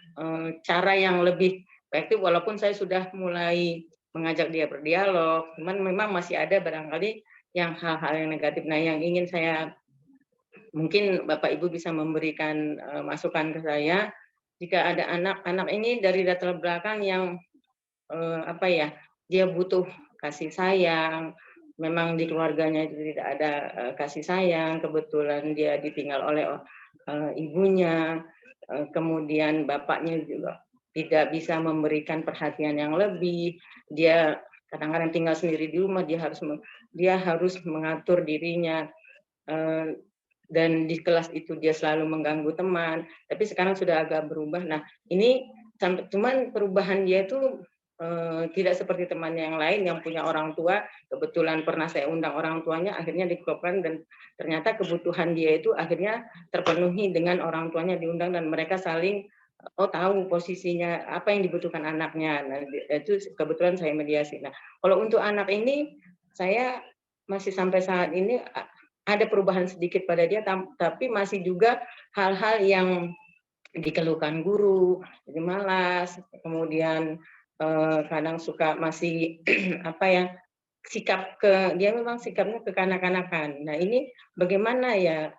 cara yang lebih efektif, walaupun saya sudah mulai mengajak dia berdialog, cuman memang masih ada barangkali yang hal-hal yang negatif. Nah, yang ingin saya, mungkin Bapak Ibu bisa memberikan masukan ke saya, jika ada anak-anak ini dari latar belakang yang dia butuh kasih sayang, memang di keluarganya tidak ada kasih sayang, kebetulan dia ditinggal oleh ibunya, kemudian bapaknya juga tidak bisa memberikan perhatian yang lebih, dia kadang-kadang tinggal sendiri di rumah, dia harus mengatur dirinya, dan di kelas itu dia selalu mengganggu teman, tapi sekarang sudah agak berubah. Nah, ini cuman perubahan dia itu tidak seperti temannya yang lain yang punya orang tua, kebetulan pernah saya undang orang tuanya, akhirnya dikeluarkan, dan ternyata kebutuhan dia itu akhirnya terpenuhi dengan orang tuanya diundang, dan mereka saling tahu posisinya apa yang dibutuhkan anaknya. Nah, itu kebetulan saya mediasi. Nah, kalau untuk anak ini saya masih sampai saat ini ada perubahan sedikit pada dia, tapi masih juga hal-hal yang dikeluhkan guru, jadi malas, kemudian kadang suka masih apa ya, dia memang sikapnya kekanak-kanakan. Nah, ini bagaimana ya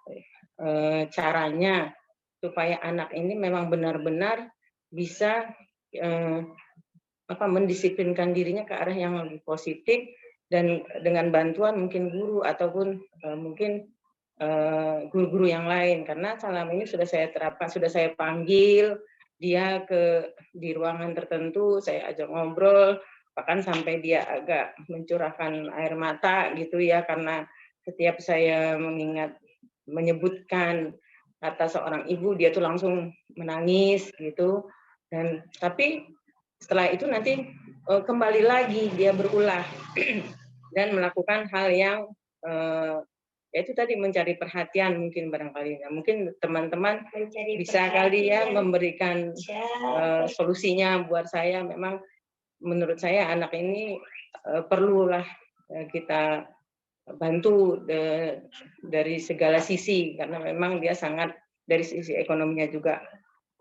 caranya supaya anak ini memang benar-benar bisa mendisiplinkan dirinya ke arah yang lebih positif, dan dengan bantuan mungkin guru ataupun mungkin guru-guru yang lain, karena selama ini sudah saya terapkan, sudah saya panggil dia di ruangan tertentu, saya ajak ngobrol, bahkan sampai dia agak mencurahkan air mata gitu ya, karena setiap saya menyebutkan kata seorang ibu, dia tuh langsung menangis gitu. Dan tapi setelah itu nanti kembali lagi dia berulah dan melakukan hal yang yaitu tadi mencari perhatian mungkin barangkali. Nah, mungkin teman-teman bisa kali ya memberikan solusinya buat saya. Memang menurut saya anak ini perlulah kita bantu dari segala sisi, karena memang dia sangat, dari sisi ekonominya juga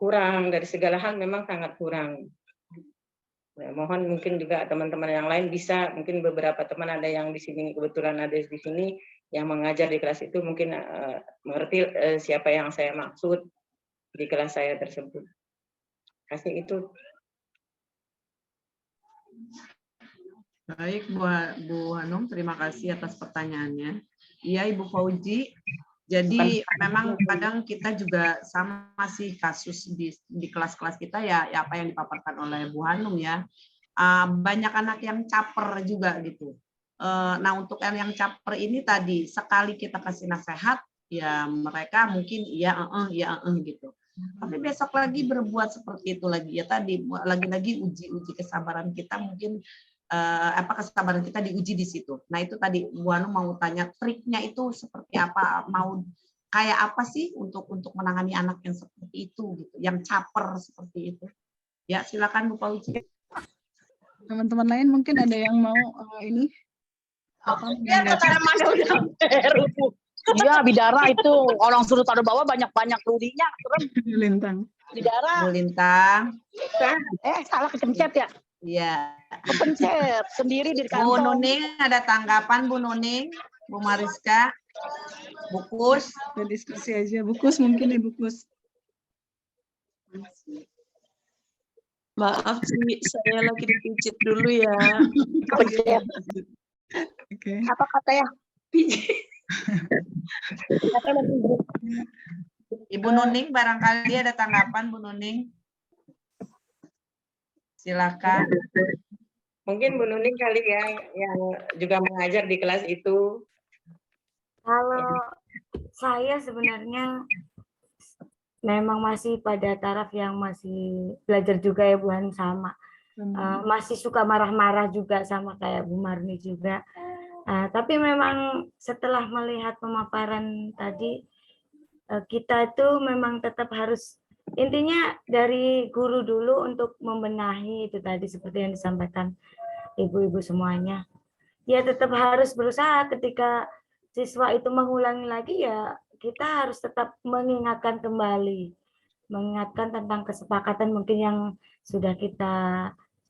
kurang, dari segala hal memang sangat kurang. Nah, mohon mungkin juga teman-teman yang lain bisa, mungkin beberapa teman ada yang di sini, kebetulan ada di sini yang mengajar di kelas itu, mungkin mengerti siapa yang saya maksud di kelas saya tersebut. Kasih itu. Baik, Bu Hanum, terima kasih atas pertanyaannya. Iya, Ibu Fauji. Jadi memang kadang kita juga sama sih kasus di kelas-kelas kita ya apa yang dipaparkan oleh Bu Hanum ya. Banyak anak yang caper juga gitu. Nah, untuk yang caper ini tadi, sekali kita kasih nasihat, ya mereka mungkin gitu. Tapi besok lagi berbuat seperti itu lagi ya tadi, lagi-lagi uji kesabaran kita, mungkin kesabaran kita diuji di situ. Nah, itu tadi Bu Hanum mau tanya triknya itu seperti apa, mau kayak apa sih untuk menangani anak yang seperti itu gitu, yang caper seperti itu. Ya, silakan Bu Fauji. Teman-teman lain mungkin ada yang mau ini Iya, bidara itu orang suruh taruh bawah banyak-banyak rudinya. Lintang. Bidara. Bu Lintang. Salah kepencet ya? Iya. Kepencet sendiri di Bu kantong. Nuning, ada tanggapan Bu Nuning? Bu Mariska? Bu Kus? Kita diskusi aja. Bu Kus mungkin ya, Bu Kus. Maaf sih, saya lagi dipijit dulu ya. Kepencet. Oke. Apa katanya? Ibu Nuning, barangkali ada tanggapan Bu Nuning? Silakan. Mungkin Bu Nuning kali ya yang juga mengajar di kelas itu. Kalau saya sebenarnya memang masih pada taraf yang masih belajar juga ya Bu Han, sama. Masih suka marah-marah juga sama kayak Bu Marni juga. Tapi memang setelah melihat pemaparan tadi, kita itu memang tetap harus, intinya dari guru dulu untuk membenahi itu tadi seperti yang disampaikan ibu-ibu semuanya. Ya tetap harus berusaha, ketika siswa itu mengulangi lagi ya kita harus tetap mengingatkan kembali, mengingatkan tentang kesepakatan mungkin yang sudah kita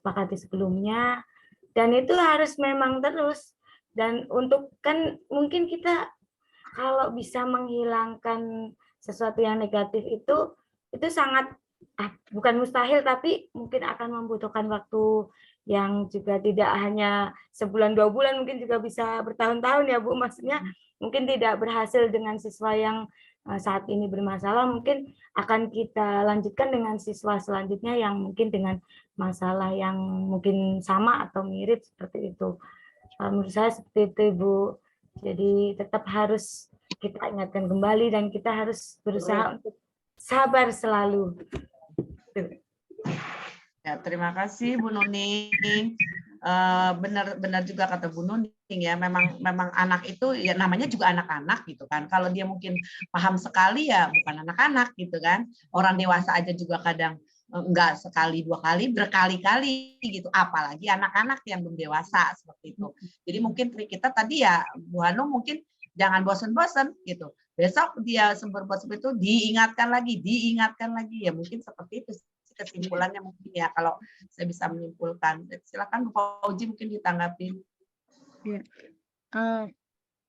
sepakati sebelumnya, dan itu harus memang terus. Dan untuk kan mungkin kita kalau bisa menghilangkan sesuatu yang negatif itu sangat bukan mustahil, tapi mungkin akan membutuhkan waktu yang juga tidak hanya sebulan 2 bulan, mungkin juga bisa bertahun-tahun ya Bu. Maksudnya mungkin tidak berhasil dengan siswa yang saat ini bermasalah, mungkin akan kita lanjutkan dengan siswa selanjutnya yang mungkin dengan masalah yang mungkin sama atau mirip seperti itu. Menurut saya seperti itu Ibu. Jadi tetap harus kita ingatkan kembali dan kita harus berusaha untuk sabar selalu. Ya, terima kasih Bu Nuning. Benar juga kata Bu Nuning ya, memang anak itu ya namanya juga anak-anak gitu kan. Kalau dia mungkin paham sekali ya bukan anak-anak gitu kan. Orang dewasa aja juga kadang enggak sekali 2 kali, berkali-kali gitu, apalagi anak-anak yang belum dewasa seperti itu. Jadi mungkin trik kita tadi ya Bu Hanum mungkin jangan bosan-bosan gitu. Besok dia bosan itu diingatkan lagi ya, mungkin seperti itu kesimpulannya mungkin ya kalau saya bisa menyimpulkan. Silakan Bu Fauzi mungkin ditanggapin. Ya.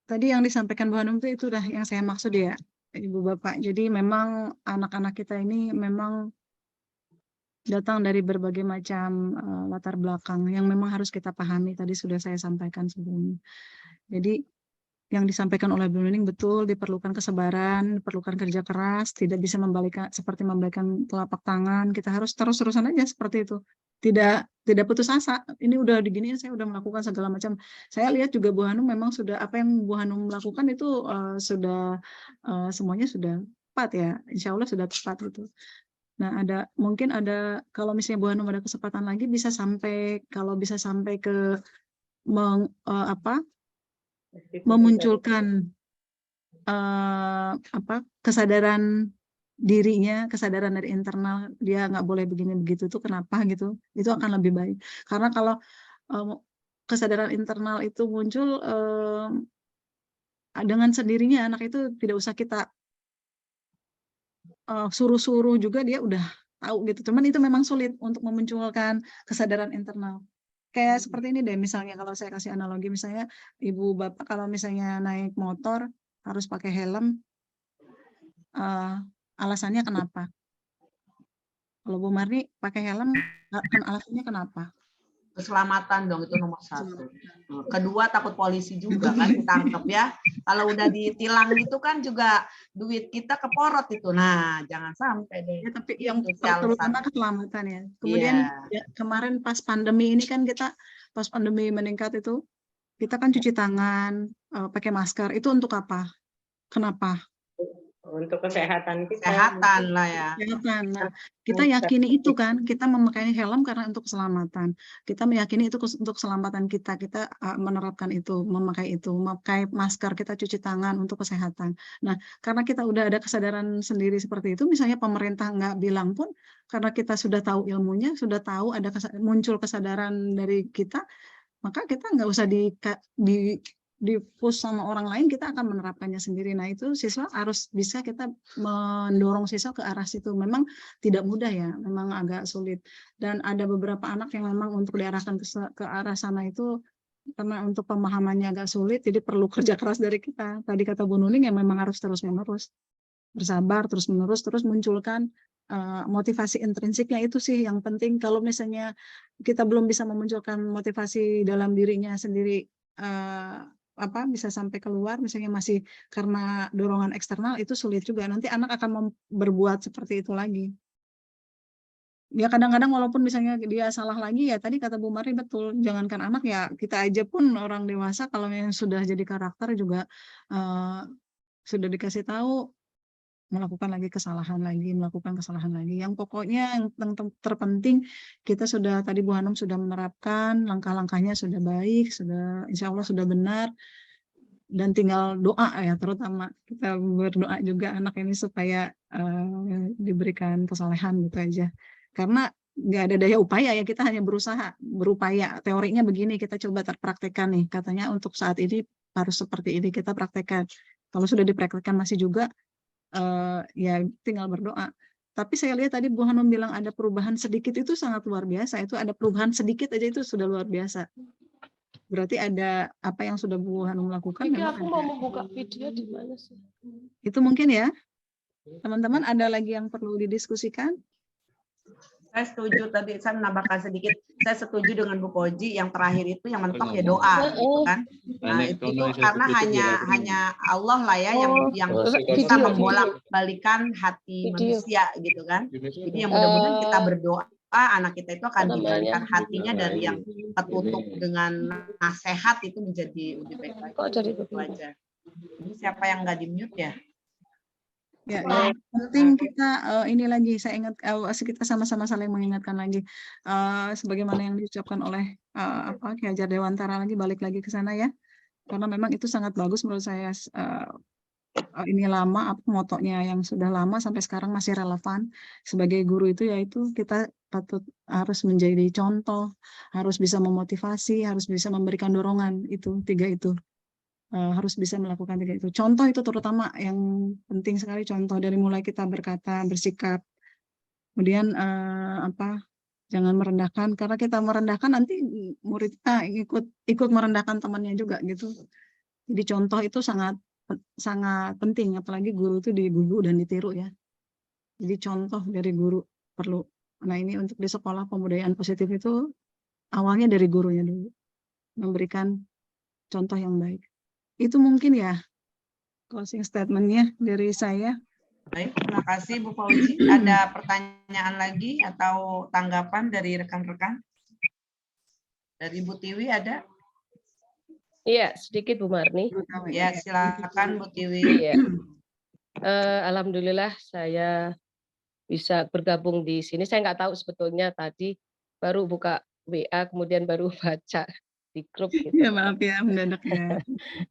Tadi yang disampaikan Bu Hanum itu udah yang saya maksud ya, Ibu Bapak. Jadi memang anak-anak kita ini memang datang dari berbagai macam latar belakang yang memang harus kita pahami. Tadi sudah saya sampaikan sebelumnya. Jadi yang disampaikan oleh Bu Nuning betul, diperlukan kesabaran, diperlukan kerja keras, tidak bisa seperti membalikan telapak tangan. Kita harus terus-terusan aja seperti itu. Tidak putus asa. Ini udah diginiin, saya udah melakukan segala macam. Saya lihat juga Bu Hanum memang sudah apa yang Bu Hanum lakukan itu sudah semuanya sudah tepat ya. Insya Allah sudah tepat itu. Nah, mungkin ada kalau misalnya Bu Hanum ada kesempatan lagi bisa sampai ke memunculkan kesadaran dirinya, kesadaran dari internal, dia nggak boleh begini begitu tuh kenapa gitu, itu akan lebih baik. Karena kalau kesadaran internal itu muncul dengan sendirinya, anak itu tidak usah kita suruh-suruh juga dia udah tahu gitu. Cuman itu memang sulit untuk memunculkan kesadaran internal. Kayak seperti ini deh, misalnya kalau saya kasih analogi, misalnya ibu bapak kalau misalnya naik motor harus pakai helm, alasannya kenapa? Kalau Bu Marni pakai helm, alasannya kenapa? Keselamatan dong, itu nomor 1. Kedua, takut polisi juga kan ditangkap ya. Kalau udah ditilang gitu kan juga duit kita keporot itu. Nah, jangan sampai deh. Ya, tapi yang terutama keselamatan ya. Kemudian ya, kemarin pas pandemi ini kan pas pandemi meningkat itu, kita kan cuci tangan, pakai masker. Itu untuk apa? Kenapa? Untuk kesehatan kita. Kesehatan lah ya. Kesehatan. Nah, kita yakini itu kan, kita memakai helm karena untuk keselamatan. Kita meyakini itu untuk keselamatan kita. Kita menerapkan itu, memakai masker, kita cuci tangan untuk kesehatan. Nah, karena kita udah ada kesadaran sendiri seperti itu, misalnya pemerintah nggak bilang pun, karena kita sudah tahu ilmunya, sudah tahu ada muncul kesadaran dari kita, maka kita nggak usah di-push sama orang lain, kita akan menerapkannya sendiri. Nah, itu siswa harus bisa kita mendorong siswa ke arah situ. Memang tidak mudah ya, memang agak sulit. Dan ada beberapa anak yang memang untuk diarahkan ke arah sana itu karena untuk pemahamannya agak sulit, jadi perlu kerja keras dari kita. Tadi kata Bu Nuning yang memang harus terus-menerus bersabar, terus-menerus, terus munculkan motivasi intrinsiknya. Itu sih yang penting. Kalau misalnya kita belum bisa memunculkan motivasi dalam dirinya sendiri, bisa sampai keluar, misalnya masih karena dorongan eksternal, itu sulit juga. Nanti anak akan berbuat seperti itu lagi. Ya kadang-kadang walaupun misalnya dia salah lagi, ya tadi kata Bu Mari betul, jangankan anak ya, kita aja pun orang dewasa kalau yang sudah jadi karakter juga sudah dikasih tahu melakukan kesalahan lagi. Yang pokoknya yang terpenting kita sudah, tadi Bu Hanum sudah menerapkan, langkah-langkahnya sudah baik, sudah insya Allah sudah benar, dan tinggal doa ya, terutama kita berdoa juga anak ini supaya diberikan kesolehan gitu aja. Karena nggak ada daya upaya ya, kita hanya berusaha, berupaya. Teorinya begini, kita coba terpraktekkan nih, katanya untuk saat ini harus seperti ini, kita praktekkan. Kalau sudah dipraktekkan masih juga, ya tinggal berdoa. Tapi saya lihat tadi Bu Hanum bilang ada perubahan sedikit, itu sangat luar biasa. Itu ada perubahan sedikit aja itu sudah luar biasa. Berarti ada apa yang sudah Bu Hanum lakukan. Aku mau membuka video di mana sih? Itu mungkin ya. Teman-teman ada lagi yang perlu didiskusikan? Saya setuju, tadi saya menambahkan sedikit. Saya setuju dengan Bu Koji, yang terakhir itu yang mentok ya doa, gitu kan. Nah, itu karena hanya Allah lah ya yang bisa membolak-balikan hati manusia gitu kan. Jadi yang mudah-mudahan kita berdoa, anak kita itu akan diberikan hatinya dari yang tertutup dengan nasihat itu menjadi lebih baik lagi. Itu aja. Ini siapa yang nggak di-mute ya? Ya, yang penting kita ini lagi, saya ingat kita sama-sama saling mengingatkan lagi, sebagaimana yang diucapkan oleh Ki Hajar Dewantara, balik lagi ke sana ya, karena memang itu sangat bagus menurut saya. Ini lama, motonya yang sudah lama sampai sekarang masih relevan sebagai guru itu, yaitu kita harus menjadi contoh, harus bisa memotivasi, harus bisa memberikan dorongan, itu 3 itu. harus bisa melakukan tiga itu. Contoh itu terutama yang penting sekali, contoh dari mulai kita berkata, bersikap, kemudian jangan merendahkan, karena kita merendahkan nanti murid ikut merendahkan temannya juga gitu. Jadi contoh itu sangat penting, apalagi guru itu digugu dan ditiru ya. Jadi contoh dari guru perlu. Nah ini untuk di sekolah pembudayaan positif itu awalnya dari gurunya dulu, memberikan contoh yang baik. Itu mungkin ya closing statement-nya dari saya. Baik, terima kasih Bu Fauzi. Ada pertanyaan lagi atau tanggapan dari rekan-rekan? Dari Bu Tiwi ada? Iya, sedikit Bu Marni. Ya, silakan Bu Tiwi. Iya. Alhamdulillah saya bisa bergabung di sini. Saya nggak tahu sebetulnya tadi baru buka WA, kemudian baru baca di grup gitu. Ya maaf ya, mendadak ya.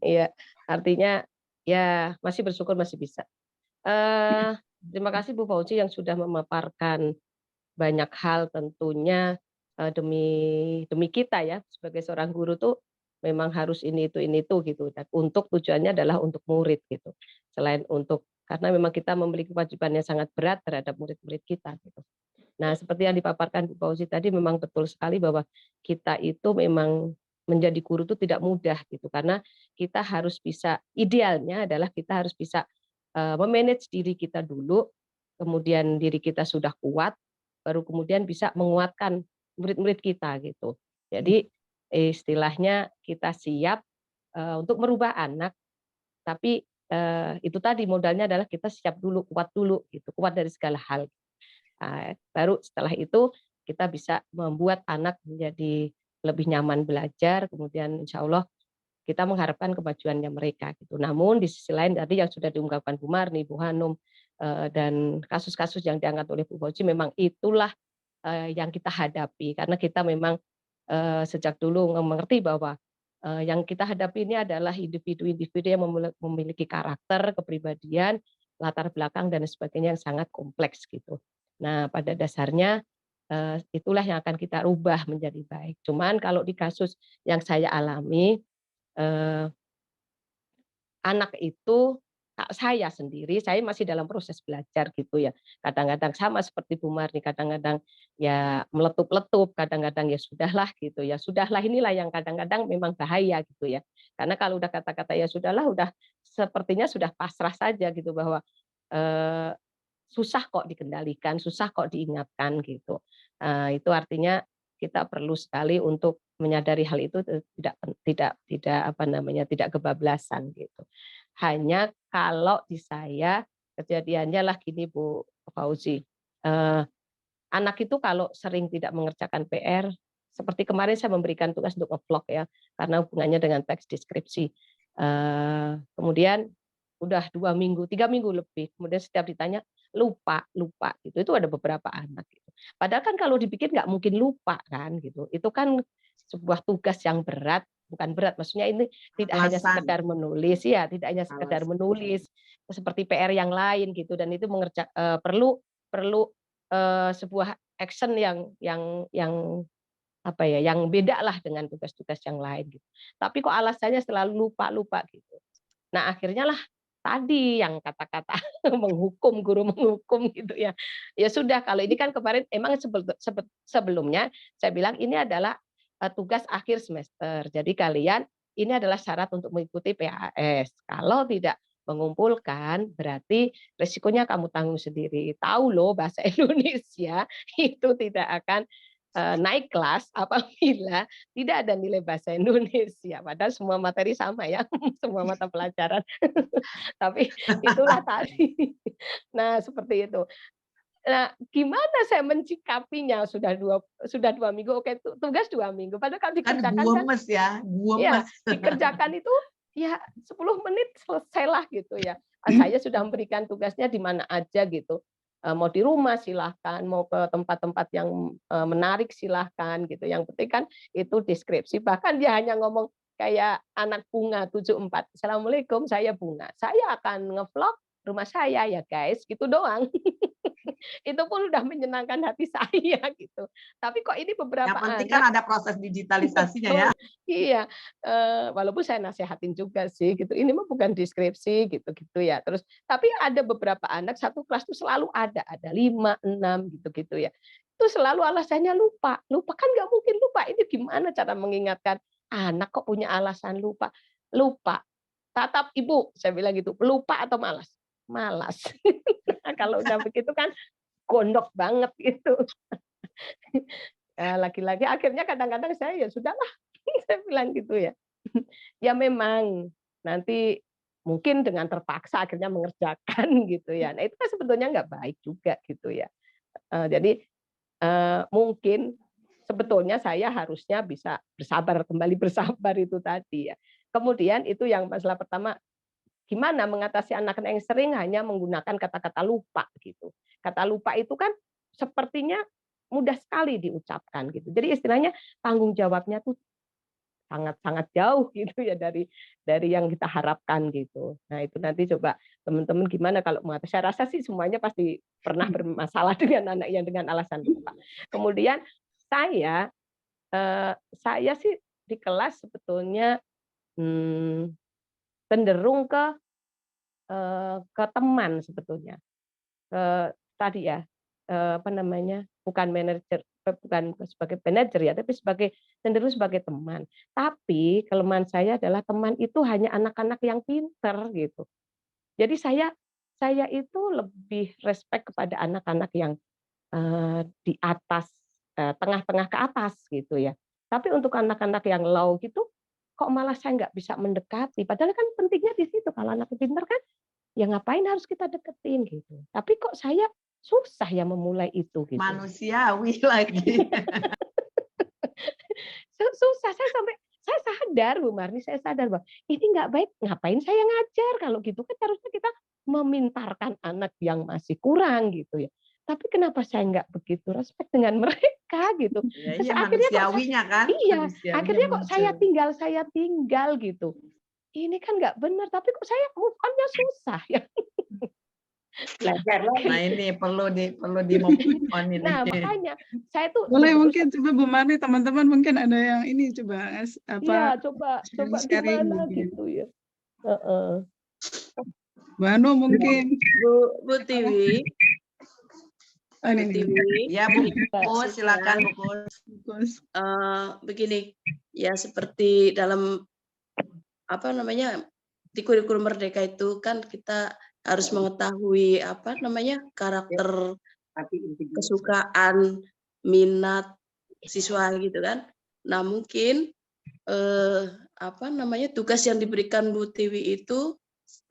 Iya, artinya ya masih bersyukur masih bisa. Terima kasih Bu Fauzi yang sudah memaparkan banyak hal tentunya demi kita ya sebagai seorang guru tuh memang harus ini itu gitu. Dan untuk tujuannya adalah untuk murid gitu. Selain untuk karena memang kita memiliki kewajiban yang sangat berat terhadap murid-murid kita gitu. Nah, seperti yang dipaparkan Bu Fauzi tadi memang betul sekali bahwa kita itu memang menjadi guru itu tidak mudah gitu karena kita harus bisa idealnya adalah kita harus bisa memanage diri kita dulu, kemudian diri kita sudah kuat, baru kemudian bisa menguatkan murid-murid kita gitu. Jadi istilahnya kita siap untuk merubah anak, tapi itu tadi modalnya adalah kita siap dulu, gitu, kuat dari segala hal. Baru setelah itu kita bisa membuat anak menjadi lebih nyaman belajar, kemudian insya Allah kita mengharapkan kemajuannya mereka gitu. Namun di sisi lain tadi yang sudah diungkapkan Bu Marni, Bu Hanum dan kasus-kasus yang diangkat oleh Bu Fauzi memang itulah yang kita hadapi karena kita memang sejak dulu mengerti bahwa yang kita hadapi ini adalah individu-individu yang memiliki karakter, kepribadian, latar belakang dan sebagainya yang sangat kompleks gitu. Nah, pada dasarnya itulah yang akan kita rubah menjadi baik. Cuman kalau di kasus yang saya alami anak itu saya sendiri, saya masih dalam proses belajar gitu ya. Kadang-kadang sama seperti Bu Marni, kadang-kadang ya meletup-letup, kadang-kadang ya sudahlah gitu ya. Sudahlah inilah yang kadang-kadang memang bahaya gitu ya. Karena kalau udah kata-kata ya sudahlah, udah sepertinya sudah pasrah saja gitu bahwa susah kok dikendalikan, susah kok diingatkan gitu. Itu artinya kita perlu sekali untuk menyadari hal itu tidak kebablasan gitu. Hanya kalau di saya kejadiannya lah gini Bu Fauzi, anak itu kalau sering tidak mengerjakan PR, seperti kemarin saya memberikan tugas untuk nge-vlog ya, karena hubungannya dengan teks deskripsi. Kemudian udah 2 minggu, 3 minggu lebih, kemudian setiap ditanya lupa gitu. Itu ada beberapa anak gitu. Padahal kan kalau dipikir nggak mungkin lupa kan gitu. Itu kan sebuah tugas yang berat, bukan berat, maksudnya ini tidak hanya sekedar menulis ya, tidak hanya sekedar menulis seperti PR yang lain gitu, dan itu perlu sebuah action yang apa ya, yang beda lah dengan tugas-tugas yang lain gitu. Tapi kok alasannya selalu lupa gitu. Nah, akhirnya lah tadi yang kata-kata guru menghukum gitu ya. Ya sudah, kalau ini kan kemarin emang sebelumnya saya bilang ini adalah tugas akhir semester. Jadi kalian ini adalah syarat untuk mengikuti PAS. Kalau tidak mengumpulkan berarti resikonya kamu tanggung sendiri. Tahu loh bahasa Indonesia itu tidak akan naik kelas apabila tidak ada nilai bahasa Indonesia. Padahal semua materi sama ya, semua mata pelajaran. Tapi itulah tadi. Nah, seperti itu. Nah, gimana saya mencikapinya? Sudah dua minggu, oke, tugas 2 minggu. Padahal kalau dikerjakan guemes ya, guemes. Ya, dikerjakan itu ya 10 menit selesailah gitu ya. Saya sudah memberikan tugasnya di mana aja gitu. Mau di rumah silahkan, mau ke tempat-tempat yang menarik silahkan gitu. Yang penting kan itu deskripsi. Bahkan dia hanya ngomong kayak anak Bunga 74. Assalamualaikum, saya Bunga. Saya akan nge-vlog rumah saya ya guys, gitu doang. Itu pun udah menyenangkan hati saya gitu. Tapi kok ini beberapa Yang penting anak kan ada proses digitalisasinya ya. iya, walaupun saya nasehatin juga sih gitu, ini mah bukan deskripsi gitu-gitu ya. Terus tapi ada beberapa anak satu kelas tuh selalu ada 5, 6 gitu-gitu ya. Itu selalu alasannya lupa. Lupa kan nggak mungkin lupa, ini gimana cara mengingatkan anak kok punya alasan lupa? Lupa. Tatap Ibu, saya bilang gitu, lupa atau malas? Malas. Kalau udah begitu kan gondok banget gitu. Laki-laki akhirnya kadang-kadang saya ya sudahlah, saya bilang gitu ya. Ya memang nanti mungkin dengan terpaksa akhirnya mengerjakan gitu ya. Nah itu kan sebetulnya nggak baik juga gitu ya. Jadi mungkin sebetulnya saya harusnya bisa bersabar, kembali bersabar itu tadi ya. Kemudian itu yang masalah pertama, gimana mengatasi anak-anak yang sering hanya menggunakan kata-kata lupa gitu. Kata lupa itu kan sepertinya mudah sekali diucapkan gitu. Jadi istilahnya tanggung jawabnya tuh sangat-sangat jauh gitu ya dari yang kita harapkan gitu. Nah, itu nanti coba teman-teman gimana kalau mengatasi. Saya rasa sih semuanya pasti pernah bermasalah dengan anak yang dengan alasan lupa. Kemudian saya sih di kelas sebetulnya cenderung ke teman sebetulnya. Tadi ya, apa namanya, bukan sebagai manajer ya, tapi cenderung sebagai teman. Tapi kelemahan saya adalah teman itu hanya anak-anak yang pinter gitu. Jadi saya itu lebih respect kepada anak-anak yang di atas, tengah-tengah ke atas gitu ya. Tapi untuk anak-anak yang low gitu, kok malah saya nggak bisa mendekati. Padahal kan pentingnya di situ, kalau anak pinter kan, ya ngapain harus kita deketin gitu. Tapi kok saya susah ya memulai itu gitu. Manusiawi lagi. Susah, saya sadar Bu Marni, saya sadar bahwa ini nggak baik, ngapain saya ngajar, kalau gitu kan harusnya kita memintarkan anak yang masih kurang gitu ya. Tapi kenapa saya nggak begitu respect dengan mereka gitu. Ya, Terus iya, akhirnya manusiawinya kan. iya, Manusiawinya akhirnya kok muncul. saya tinggal gitu. Ini kan nggak benar, tapi kok saya move on-nya susah ya. Belajar lagi. Nah ini perlu di move on ini. Nah makanya saya tuh Boleh mungkin coba Bu Marni, teman-teman mungkin ada yang ini coba iya coba sharing gimana mungkin. gitu ya. Heeh. Bu Anu mungkin. Bu Tiwi. Ini. Bu Tiwi. Ya Bu Kus, silakan Bu Kus. Begini, ya seperti dalam apa namanya di kurikulum Merdeka itu kan kita harus mengetahui apa namanya karakter, kesukaan, minat siswa gitu kan. Nah mungkin apa namanya tugas yang diberikan Bu Tiwi itu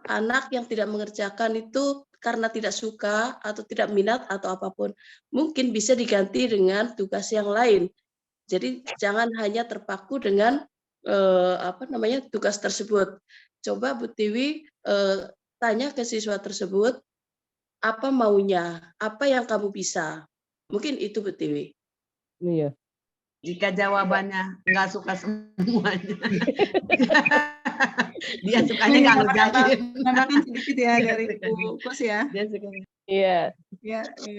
anak yang tidak mengerjakan itu karena tidak suka atau tidak minat atau apapun, mungkin bisa diganti dengan tugas yang lain. Jadi jangan hanya terpaku dengan apa namanya tugas tersebut. Coba Bu Tiwi tanya ke siswa tersebut apa maunya, apa yang kamu bisa. Mungkin itu Bu Tiwi. Iya. Jika jawabannya nggak suka semuanya, dia sukanya nggak ngerjain. Nambahkan sedikit ya dari Bu Kus ya. Dia suka. Iya.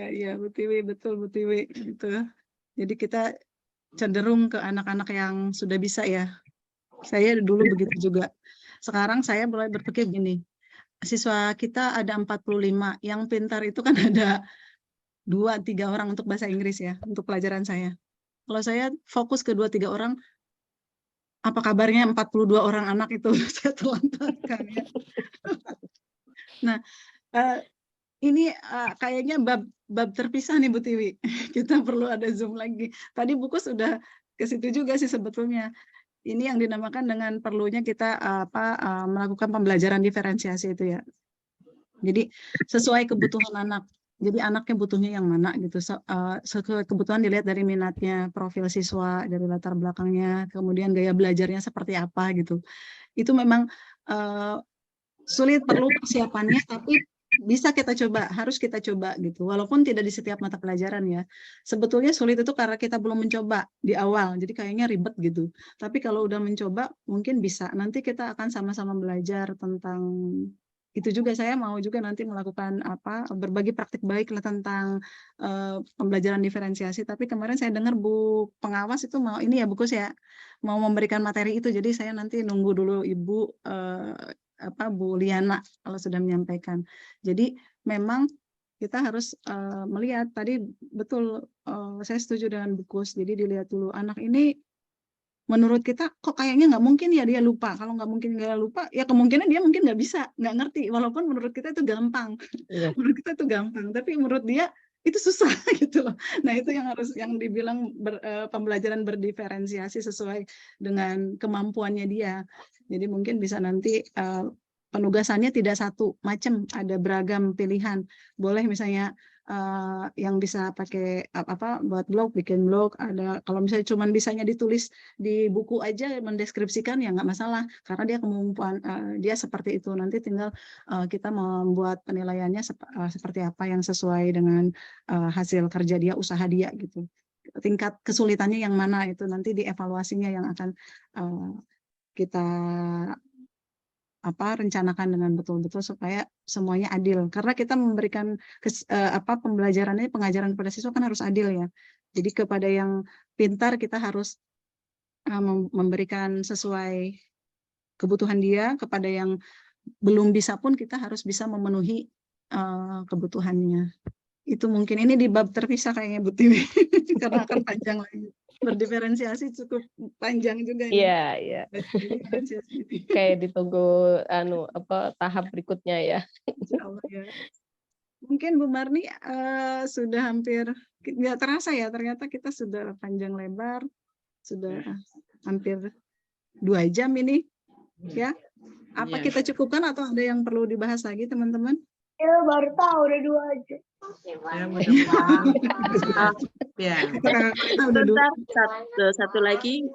Ya Bu Tiwi, betul Bu Tiwi gitu. Jadi kita cenderung ke anak-anak yang sudah bisa ya. Saya dulu begitu juga. Sekarang saya mulai berpikir gini, siswa kita ada 45, yang pintar itu kan ada 2-3 orang untuk bahasa Inggris ya, untuk pelajaran saya. Kalau saya fokus ke 2-3 orang, apa kabarnya 42 orang anak itu saya telantarkan ya. Nah, ini kayaknya bab terpisah nih Bu Tiwi. Kita perlu ada Zoom lagi. Tadi Bu Kus sudah ke situ juga sih sebetulnya. Ini yang dinamakan dengan perlunya kita melakukan pembelajaran diferensiasi itu ya. Jadi sesuai kebutuhan anak. Jadi anaknya butuhnya yang mana gitu. Sesuai kebutuhan dilihat dari minatnya, profil siswa, dari latar belakangnya, kemudian gaya belajarnya seperti apa gitu. Itu memang sulit, perlu persiapannya, tapi bisa kita coba, harus kita coba gitu. Walaupun tidak di setiap mata pelajaran ya. Sebetulnya sulit itu karena kita belum mencoba di awal, jadi kayaknya ribet gitu. Tapi kalau udah mencoba, mungkin bisa. Nanti kita akan sama-sama belajar tentang itu juga saya mau juga nanti melakukan berbagi praktik baik lah tentang pembelajaran diferensiasi. Tapi kemarin saya dengar Bu pengawas itu mau ini ya Bu Kus ya, mau memberikan materi itu. Jadi saya nanti nunggu dulu Ibu Bu Liana kalau sudah menyampaikan. Jadi memang kita harus melihat tadi betul, saya setuju dengan Bu Kus. Jadi dilihat dulu anak ini menurut kita kok kayaknya nggak mungkin ya dia lupa. Kalau nggak mungkin dia lupa, ya kemungkinan dia mungkin nggak bisa, nggak ngerti. Walaupun menurut kita itu gampang, menurut kita itu gampang, tapi menurut dia itu susah gitu loh. Nah itu yang harus yang dibilang pembelajaran berdiferensiasi sesuai dengan kemampuannya dia. Jadi mungkin bisa nanti penugasannya tidak satu macam, ada beragam pilihan. Boleh misalnya yang bisa pakai buat blog, bikin blog, ada kalau misalnya cuman bisanya ditulis di buku aja mendeskripsikan ya nggak masalah karena dia kemampuan dia seperti itu. Nanti tinggal kita membuat penilaiannya seperti apa yang sesuai dengan hasil kerja dia, usaha dia gitu. Tingkat kesulitannya yang mana itu nanti dievaluasinya yang akan kita rencanakan dengan betul-betul supaya semuanya adil. Karena kita memberikan pembelajarannya, pengajaran kepada siswa kan harus adil ya. Jadi kepada yang pintar kita harus memberikan sesuai kebutuhan dia, kepada yang belum bisa pun kita harus bisa memenuhi kebutuhannya. Itu mungkin ini di bab terpisah kayaknya Bu Tiwi karena akan panjang lagi. Berdiferensiasi cukup panjang juga ini. Iya. Kayak ditunggu tahap berikutnya ya. Insyaallah ya. Mungkin Bu Marni sudah hampir nggak terasa ya, ternyata kita sudah panjang lebar, sudah hampir 2 jam ini ya. Apa kita cukupkan atau ada yang perlu dibahas lagi teman-teman? Ya baru tahu udah 2 jam. Ya, mudah-mudahan. Ya. Kita udah Satu lagi,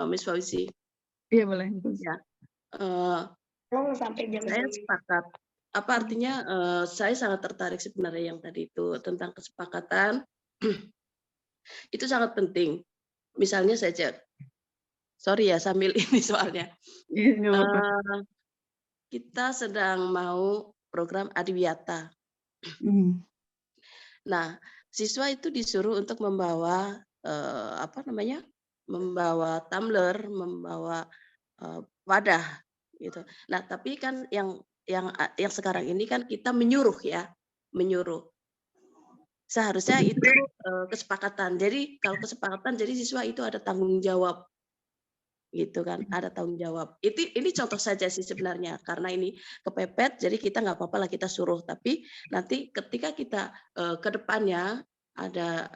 Miss Fauzi. Iya boleh. Ya. Sampai jam Saya sepakat. Apa artinya? Saya sangat tertarik sebenarnya yang tadi itu tentang kesepakatan. Itu sangat penting. Misalnya saja, sorry ya sambil ini soalnya. Kita sedang mau program Adiwiyata. Nah, siswa itu disuruh untuk membawa membawa tumbler, membawa wadah gitu. Nah, tapi kan yang sekarang ini kan kita menyuruh ya, menyuruh. Seharusnya itu kesepakatan. Jadi kalau kesepakatan, jadi siswa itu ada tanggung jawab. Gitu kan, ada tanggung jawab. Ini contoh saja sih sebenarnya, karena ini kepepet, jadi kita nggak apa-apa lah kita suruh. Tapi nanti ketika kita ke depannya ada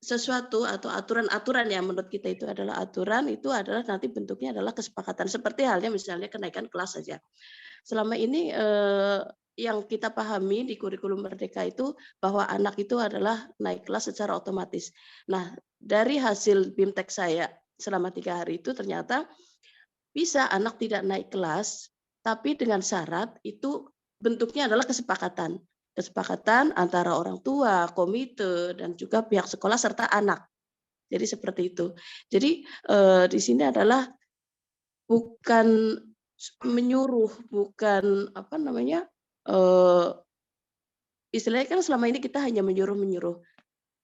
sesuatu atau aturan-aturan yang menurut kita itu adalah aturan, itu adalah nanti bentuknya adalah kesepakatan. Seperti halnya misalnya kenaikan kelas saja. Selama ini yang kita pahami di kurikulum Merdeka itu bahwa anak itu adalah naik kelas secara otomatis. Nah, dari hasil BIMTEK saya selama 3 hari itu ternyata bisa anak tidak naik kelas, tapi dengan syarat itu bentuknya adalah kesepakatan. Kesepakatan antara orang tua, komite, dan juga pihak sekolah serta anak. Jadi seperti itu. Jadi di sini adalah bukan menyuruh, bukan istilahnya kan selama ini kita hanya menyuruh.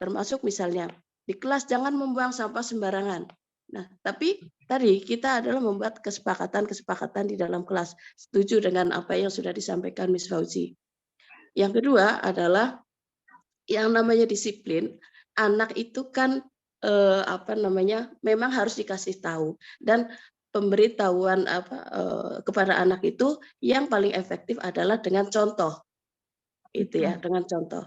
Termasuk misalnya di kelas jangan membuang sampah sembarangan. Nah, tapi tadi kita adalah membuat kesepakatan di dalam kelas. Setuju dengan apa yang sudah disampaikan Miss Fauzi. Yang kedua adalah yang namanya disiplin. Anak itu kan memang harus dikasih tahu, dan pemberitahuan kepada anak itu yang paling efektif adalah dengan contoh. Itu ya, dengan contoh.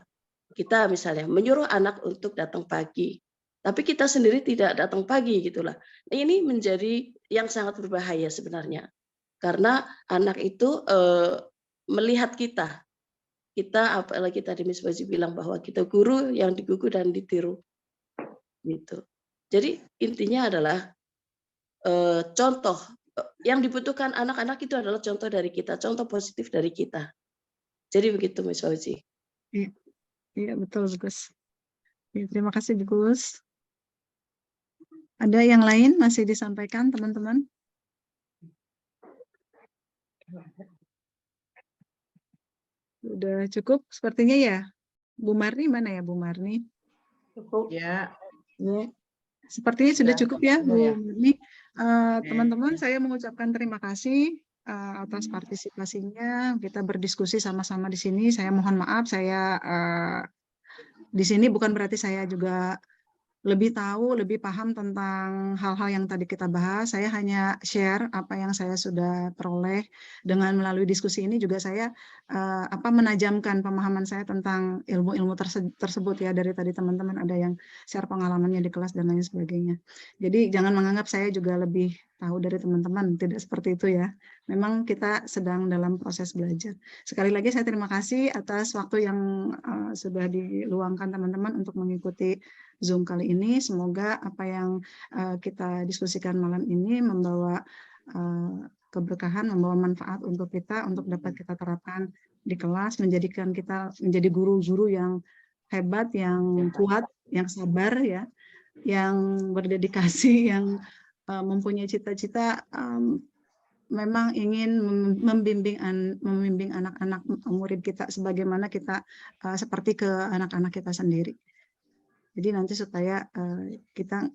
Kita misalnya menyuruh anak untuk datang pagi. Tapi kita sendiri tidak datang pagi gitulah. Ini menjadi yang sangat berbahaya sebenarnya. Karena anak itu melihat kita. Kita apalagi tadi Miss Fauzi bilang bahwa kita guru yang digugu dan ditiru. Gitu. Jadi intinya adalah contoh yang dibutuhkan anak-anak itu adalah contoh dari kita, contoh positif dari kita. Jadi begitu Miss Fauzi. Iya betul Gus. Ya, terima kasih Gus. Ada yang lain masih disampaikan teman-teman? Sudah cukup sepertinya ya. Bu Marni mana ya Bu Marni? Cukup. Ya, Ya. Sepertinya sudah Sudah, cukup ya sudah Bu ya. Marni. Oke. Teman-teman, saya mengucapkan terima kasih atas partisipasinya. Kita berdiskusi sama-sama di sini. Saya mohon maaf, saya di sini bukan berarti saya juga lebih tahu, lebih paham tentang hal-hal yang tadi kita bahas. Saya hanya share apa yang saya sudah peroleh. Dengan melalui diskusi ini juga saya menajamkan pemahaman saya tentang ilmu-ilmu tersebut ya. Dari tadi teman-teman ada yang share pengalamannya di kelas dan lain sebagainya. Jadi jangan menganggap saya juga lebih tahu dari teman-teman, tidak seperti itu ya. Memang kita sedang dalam proses belajar. Sekali lagi saya terima kasih atas waktu yang sudah diluangkan teman-teman untuk mengikuti Zoom kali ini. Semoga apa yang kita diskusikan malam ini membawa keberkahan, membawa manfaat untuk kita, untuk dapat kita terapkan di kelas, menjadikan kita menjadi guru-guru yang hebat, yang kuat, yang sabar ya, yang berdedikasi, yang mempunyai cita-cita memang ingin membimbing anak-anak murid kita sebagaimana kita seperti ke anak-anak kita sendiri. Jadi nanti supaya kita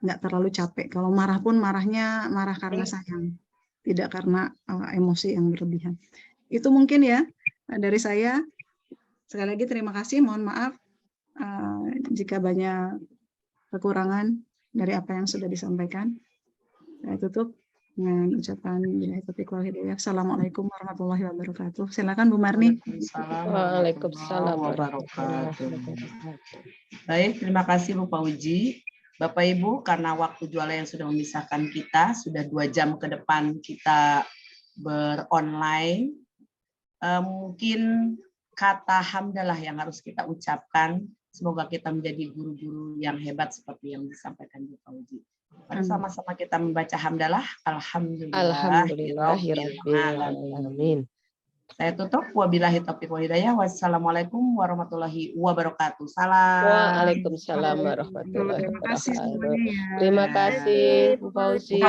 nggak terlalu capek. Kalau marah pun marahnya marah karena sayang, tidak karena emosi yang berlebihan. Itu mungkin ya dari saya. Sekali lagi terima kasih. Mohon maaf jika banyak kekurangan dari apa yang sudah disampaikan. Saya tutup dengan ucapan billahi taufiq wal hidayah. Assalamualaikum warahmatullahi wabarakatuh. Silakan Bu Marni. Waalaikumsalam wabarakatuh. Baik, terima kasih Bu Fauzi. Bapak Ibu, karena waktu jualan yang sudah memisahkan kita, sudah 2 jam ke depan kita beronline, mungkin kata hamdalah yang harus kita ucapkan. Semoga kita menjadi guru-guru yang hebat seperti yang disampaikan Bu Fauzi. Mari sama-sama kita membaca hamdalah. Alhamdulillahirrahmanirrahim. Saya tutup. Wabillahi taufiq wal hidayah. Wassalamualaikum warahmatullahi wabarakatuh. Salam. Waalaikumsalam warahmatullahi Terima kasih wabarakatuh. semuanya ya. Terima kasih Bu Fauzi.